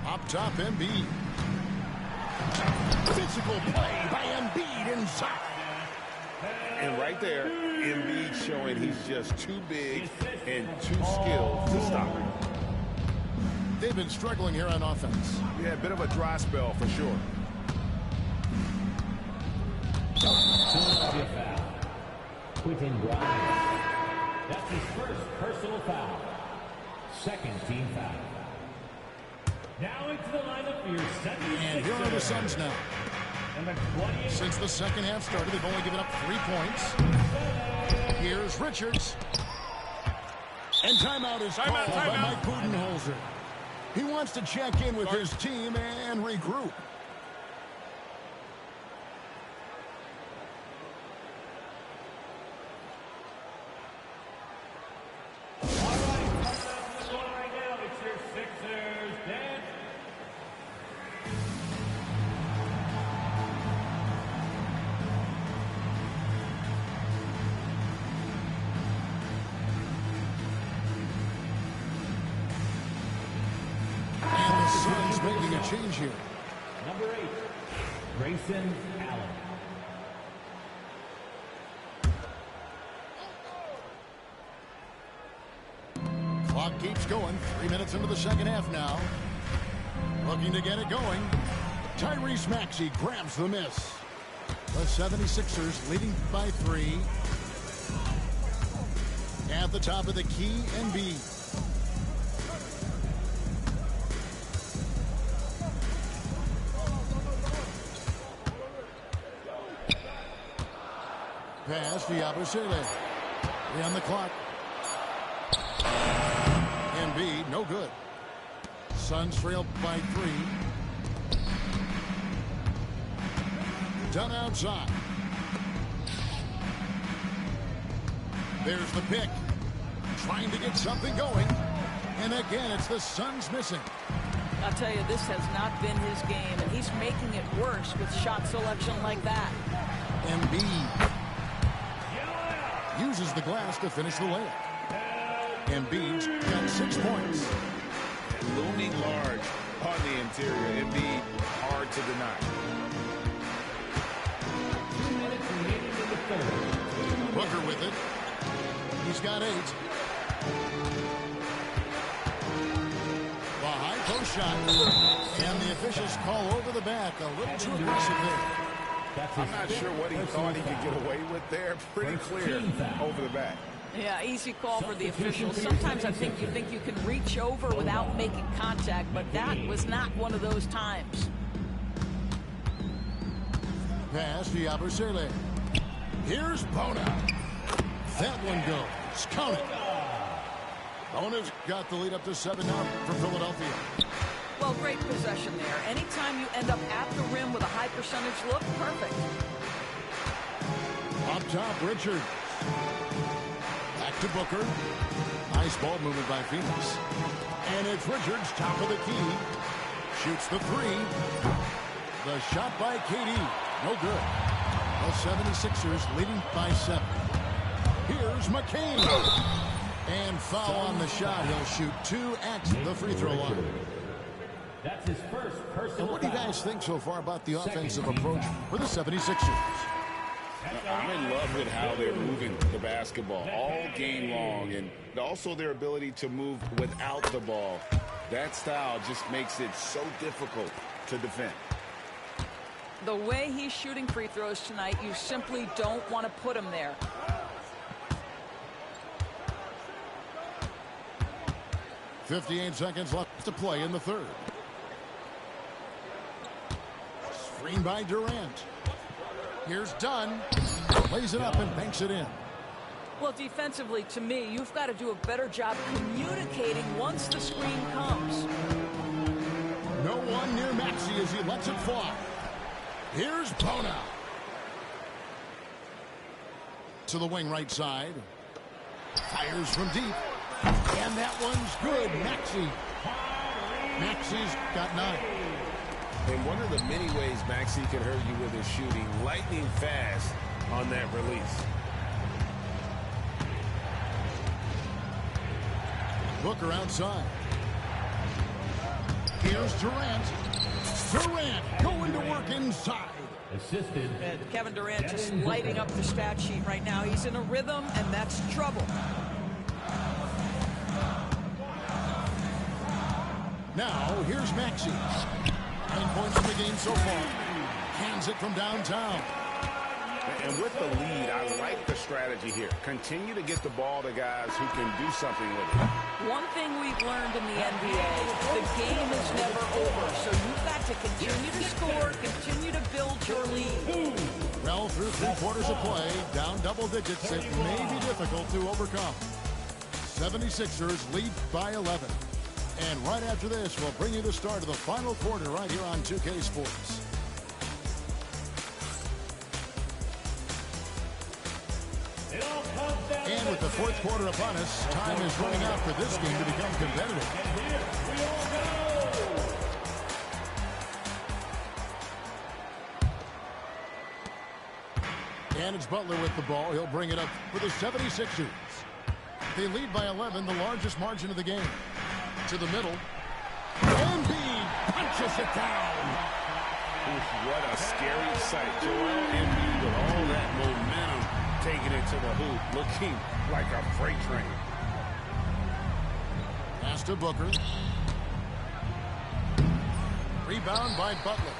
Up top, Embiid. Physical play by Embiid inside. And right there, Embiid showing he's just too big and too skilled to stop him. They've been struggling here on offense. Yeah, a bit of a dry spell for sure. Philadelphia foul. Quentin Grimes. That's his first personal foul. Second team foul. Now into the lineup for your 76ers. And here are the Suns now. Number 28. Since the second half started, they've only given up 3 points. Here's Richards. And timeout is called by Mike Budenholzer. He wants to check in with his team and regroup. Making a change here. Number 8, Grayson Allen. Clock keeps going. 3 minutes into the second half now. Looking to get it going. Tyrese Maxey grabs the miss. The 76ers leading by 3. At the top of the key, Embiid. Pass to Yabusele. 3 on the clock. Embiid, no good. Suns trail by 3. Done outside. There's the pick. Trying to get something going. And again, it's the Suns missing. I'll tell you, this has not been his game, and he's making it worse with shot selection like that. Embiid uses the glass to finish the layup. Embiid's got 6 points. Looming large on the interior. Embiid, hard to deny. 2 minutes remaining in the third. Booker with it. He's got 8. The high post shot. And the officials call over the back. A little too aggressive there. I'm not sure what he thought he could get away with there. Pretty clear over the back. Yeah, easy call for the officials. Sometimes I think you can reach over without making contact, but that was not one of those times. Pass to Yabusele. Here's Bona. That one goes. Count it. Bona's got the lead up to 7 now for Philadelphia. Well, great possession there. Anytime you end up at the rim with a high percentage look, perfect. Up top, Richards. Back to Booker. Nice ball movement by Phoenix. And it's Richards, top of the key. Shoots the 3. The shot by KD. No good. The 76ers leading by 7. Here's McCain. And foul on the shot. He'll shoot 2 at the free throw line. That's his first personal. What do you guys think so far about the offensive approach for the 76ers? I'm in love with how they're moving the basketball all game long, and also their ability to move without the ball. That style just makes it so difficult to defend. The way he's shooting free throws tonight, you simply don't want to put him there. .58 seconds left to play in the third. Screen by Durrant. Here's Dunn. Lays it up and banks it in. Well, defensively, to me, you've got to do a better job communicating once the screen comes. No one near Maxey as he lets it fly. Here's Bona. To the wing right side. Fires from deep. And that one's good. Maxey's got 9. And one of the many ways Maxey can hurt you with his shooting, lightning fast on that release. Booker outside. Here's Durrant. Durrant going to work inside. Assisted. And Kevin Durant just lighting up the stat sheet right now. He's in a rhythm, and that's trouble. Now, here's Maxey. 9 points in the game so far. Hands it from downtown. And with the lead, I like the strategy here. Continue to get the ball to guys who can do something with it. One thing we've learned in the NBA, the game is never over. So you've got to continue to score, continue to build your lead. Well Well, through 3 quarters of play, down double digits, it may be difficult to overcome. 76ers lead by 11. And right after this, we'll bring you the start of the final quarter right here on 2K Sports. And with the 4th quarter upon us, time is running out for this game to become competitive. And it's Butler with the ball. He'll bring it up for the 76ers. They lead by 11, the largest margin of the game. To the middle. Embiid punches it down. What a scary sight. Joel Embiid with all that momentum taking it to the hoop, looking like a freight train. Pass to Booker. Rebound by Butler.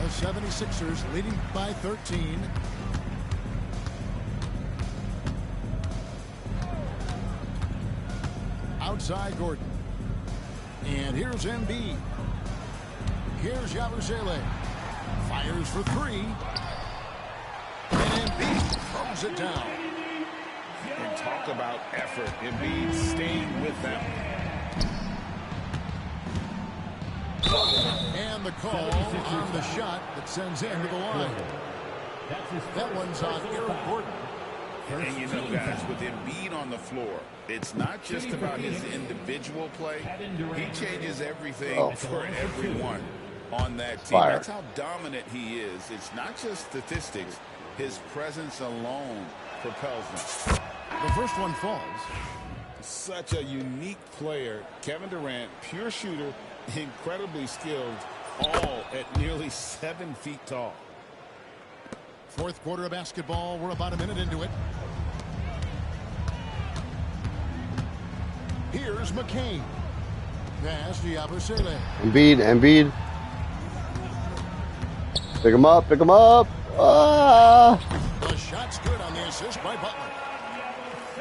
The 76ers leading by 13. Outside Gordon. And here's Embiid. Here's Yabusele. Fires for 3. And Embiid throws it down. And talk about effort. Embiid staying with them. And the call on the shot that sends him to the line. That one's on Eric Gordon. And you know, guys, with Embiid on the floor, it's not just about his individual play. He changes everything for everyone on that team. Fire. That's how dominant he is. It's not just statistics. His presence alone propels them. The first one falls. Such a unique player. Kevin Durrant, pure shooter, incredibly skilled, all at nearly 7 feet tall. 4th quarter of basketball. We're about a minute into it. Here's McCain. Pass to Yabusele. Embiid. Pick him up. Ah! The shot's good on the assist by Butler.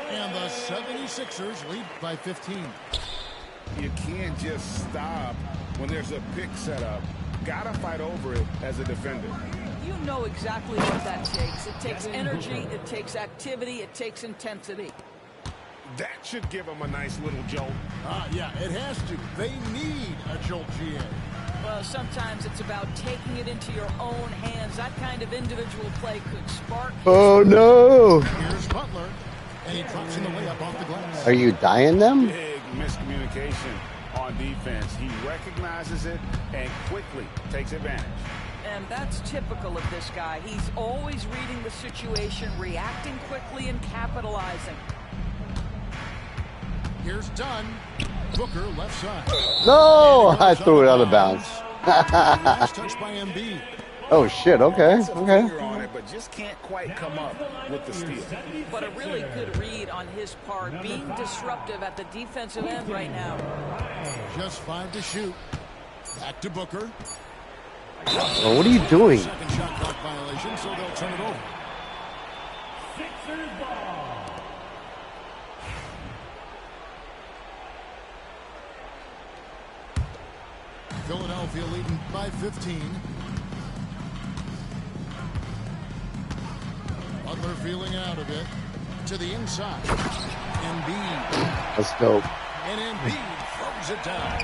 And the 76ers lead by 15. You can't just stop when there's a pick set up. Gotta fight over it as a defender. You know exactly what that takes. It takes energy, it takes activity, it takes intensity. That should give them a nice little jolt. Yeah, it has to. They need a jolt, GA. Well, sometimes it's about taking it into your own hands. That kind of individual play could spark. Oh, no. Here's Butler, and he drops in the layup off the glass. Are you dying them? Big miscommunication on defense. He recognizes it and quickly takes advantage. And that's typical of this guy. He's always reading the situation, reacting quickly, and capitalizing. Here's Dunn. Booker left side. No, I threw it out of bounds. Last touch by Embiid. Oh shit! Okay. On it, but just can't quite come up with the steal. But a really good read on his part, being disruptive at the defensive end right now. Just 5 to shoot. Back to Booker. Well, what are you doing? Second shot clock violation, so they'll turn it over. Sixers ball. Philadelphia leading by 15. Butler feeling out of it. To the inside. Embiid. Let's go. And Embiid throws it down.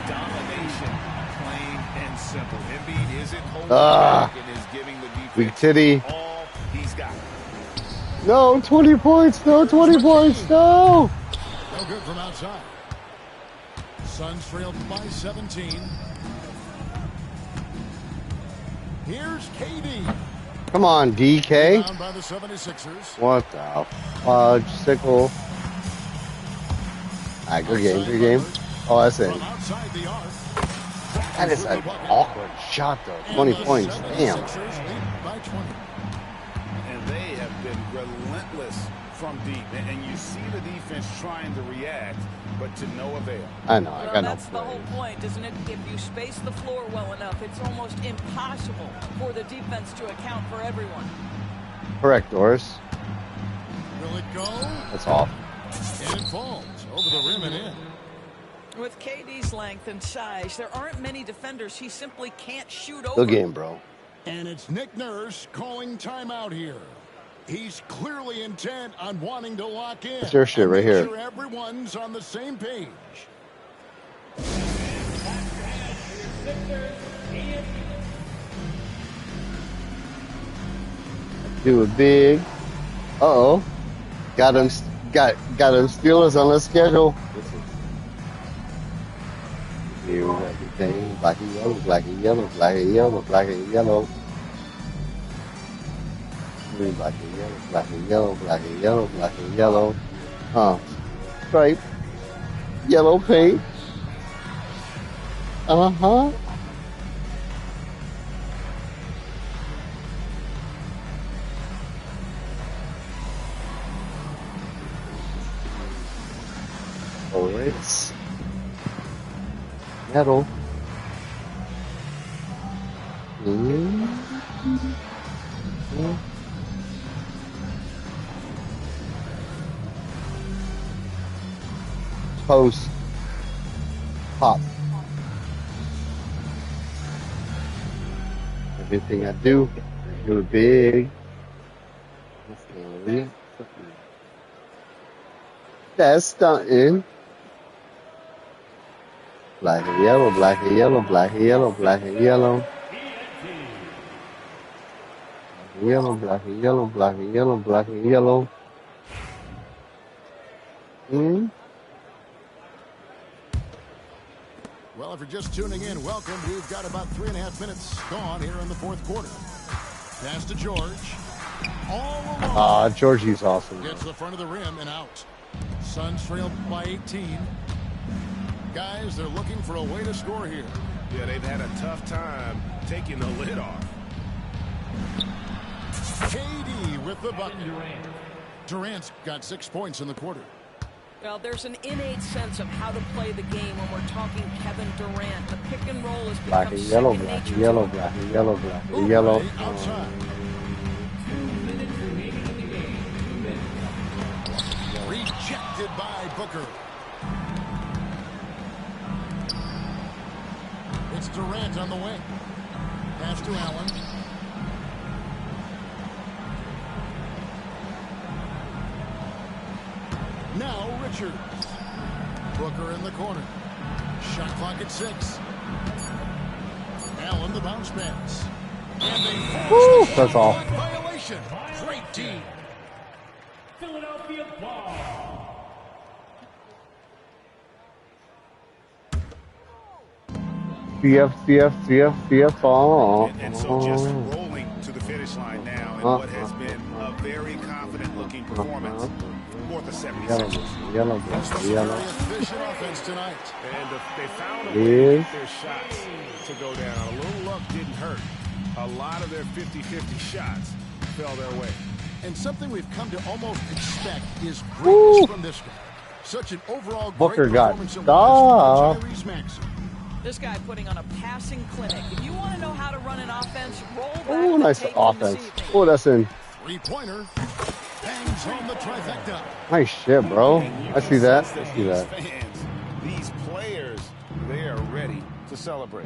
Domination, plain and simple. Embiid isn't holding Ah. back and is giving the defense Weak titty. all he's got. No, 20 points. No, 20 points. No. No good from outside. Suns trailed by 17. Here's KD. Come on, DK. Down by the 76ers. What the fudge, sickle. Alright, good game. Oh, that's it. From outside the arc. That is an awkward shot, though. 20 points. Damn. Sixers lead by 20. And they have been relentless from deep. And you see the defense trying to react, but to no avail. I know. I Well, got no that's the whole plays. point, isn't it? If you space the floor well enough, it's almost impossible for the defense to account for everyone. Correct, Doris. Will it go? That's off. And it falls over the rim and in. With KD's length and size, there aren't many defenders he simply can't shoot over. Good game, bro. And it's Nick Nurse calling timeout here. He's clearly intent on wanting to lock in. That's your shit right here. Sure everyone's on the same page. Do it big. Uh-oh. Got him Steelers on the schedule. Here everything. Black and yellow, black and yellow, black and yellow, black and yellow. Black and yellow, black and yellow, black and yellow, black and yellow. Stripe. Yellow paint. Uh-huh. Alright. Metal. Post. Pop. Everything I do it big. That's stunting. Black and yellow, black and yellow, black and yellow, black and yellow. Yellow, black and yellow, black and yellow, black and yellow. Well, if you're just tuning in, welcome. We've got about 3.5 minutes gone here in the fourth quarter. Pass to George. All along. Georgie's awesome. Gets to the front of the rim and out. Suns trailed by 18. Guys, they're looking for a way to score here. Yeah, they've had a tough time taking the lid off. KD with the bucket. Durrant's got 6 points in the quarter. Well, there's an innate sense of how to play the game when we're talking Kevin Durrant. The pick and roll has become black and yellow, second black nature and yellow, to him. black and yellow, black and yellow. Outside. Rejected by Booker. It's Durrant on the wing. Pass to Allen. Now Richards. Booker in the corner. Shot clock at 6. Allen the bounce pass. And they force the That's all. shot clock violation. Great team. Philadelphia ball. CF. And so just rolling to the finish line now in what has been a very confident-looking performance. Fourth of 76. Yellow. Very efficient offense tonight. And they found a way to get their shots to go down. A little luck didn't hurt. A lot of their 50-50 shots fell their way. And something we've come to almost expect is greatness from this guy. Such an overall Booker great got performance stopped. Tyrese Maxey. This guy putting on a passing clinic. If you want to know how to run an offense, roll back Oh, the nice tape from this offense. evening. Oh, that's in. Three-pointer. Bangs home the trifecta. Nice shit, bro. I see that. I see These that. fans, these players, they are ready to celebrate.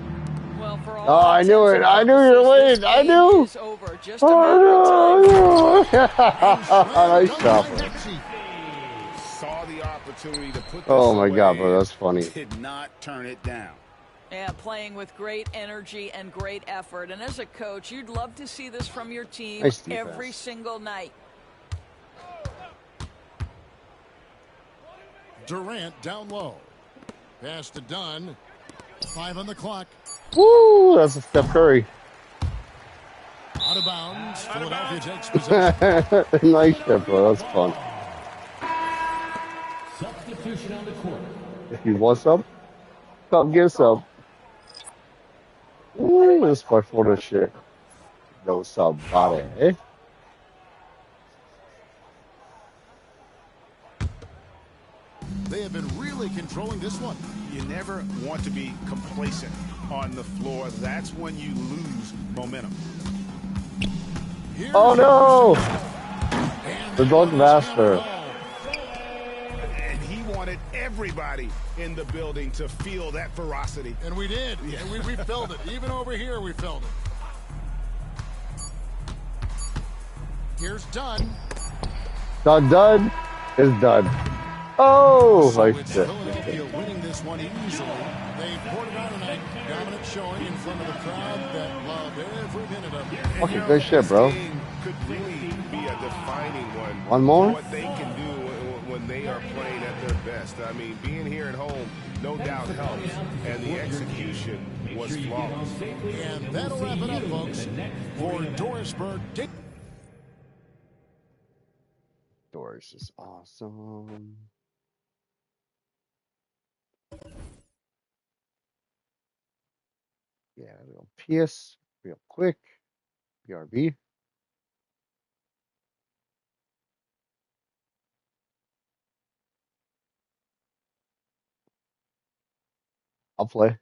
Well, for all Oh, I knew it. I knew you were waiting. I knew. It's over. Just a matter of time. Nice shot, bro. Saw the opportunity to put this Oh my God, away, bro, that's funny. Did not turn it down. Yeah, playing with great energy and great effort. And as a coach, you'd love to see this from your team Nice defense. every single night. Durrant down low. Pass to Dunn. 5 on the clock. Woo, that's a Steph Curry. Out of bounds. Philadelphia takes possession. Nice shit, bro. That's fun. Substitution on the court. If you want some, come get some. Ooh, this my photo shit. Know somebody, eh? They have been really controlling this one. You never want to be complacent on the floor. That's when you lose momentum. Here's Oh no! And The Drunk Master. And he wanted everybody in the building to feel that ferocity. And we did. And we felt it. Even over here, we felt it. Here's Dunn. Done is done. Oh, So like it's shit. Philadelphia winning this one easily. They poured it out tonight. Dominant showing in front of the crowd that loved every minute of it. Fucking good shit, bro. This game could really be a defining one. One more? What they can do when they are playing at their best. I mean, being here at home, no doubt helps. And the execution was flawless. And that'll wrap it up, folks, for Dorisburg. Doris is awesome. Yeah, real PS, real quick. BRB. I'll play.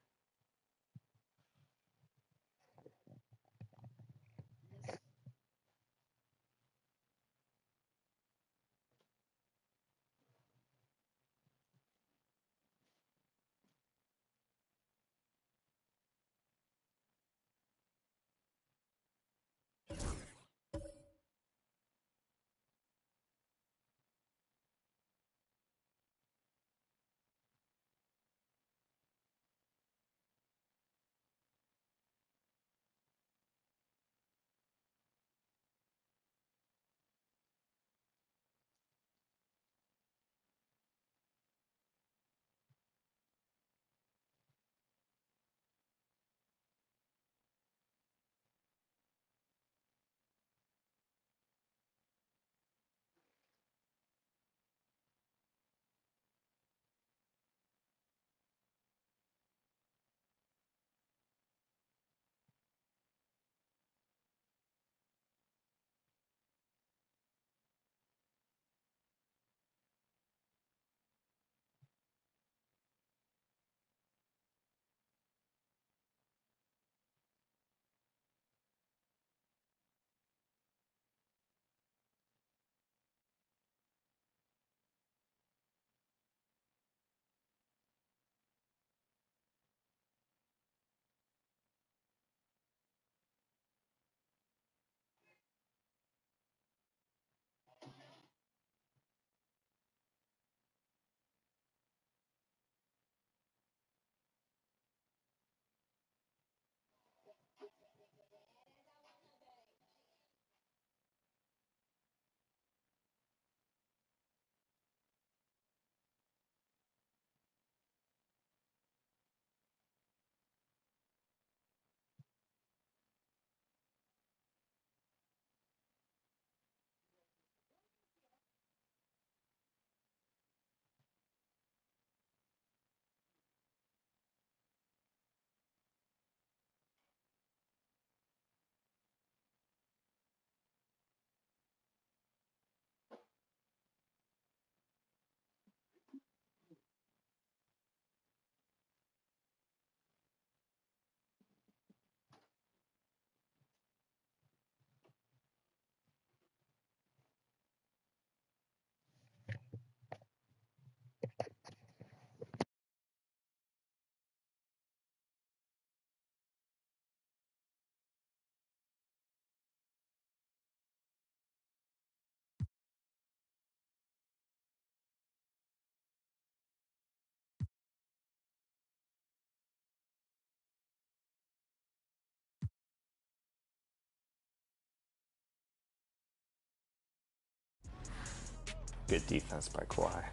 Good defense by Kawhi.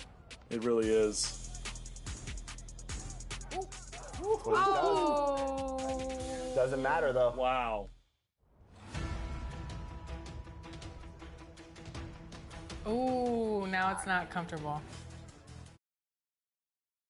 It really is. Doesn't matter though. Wow. Ooh, now it's not comfortable.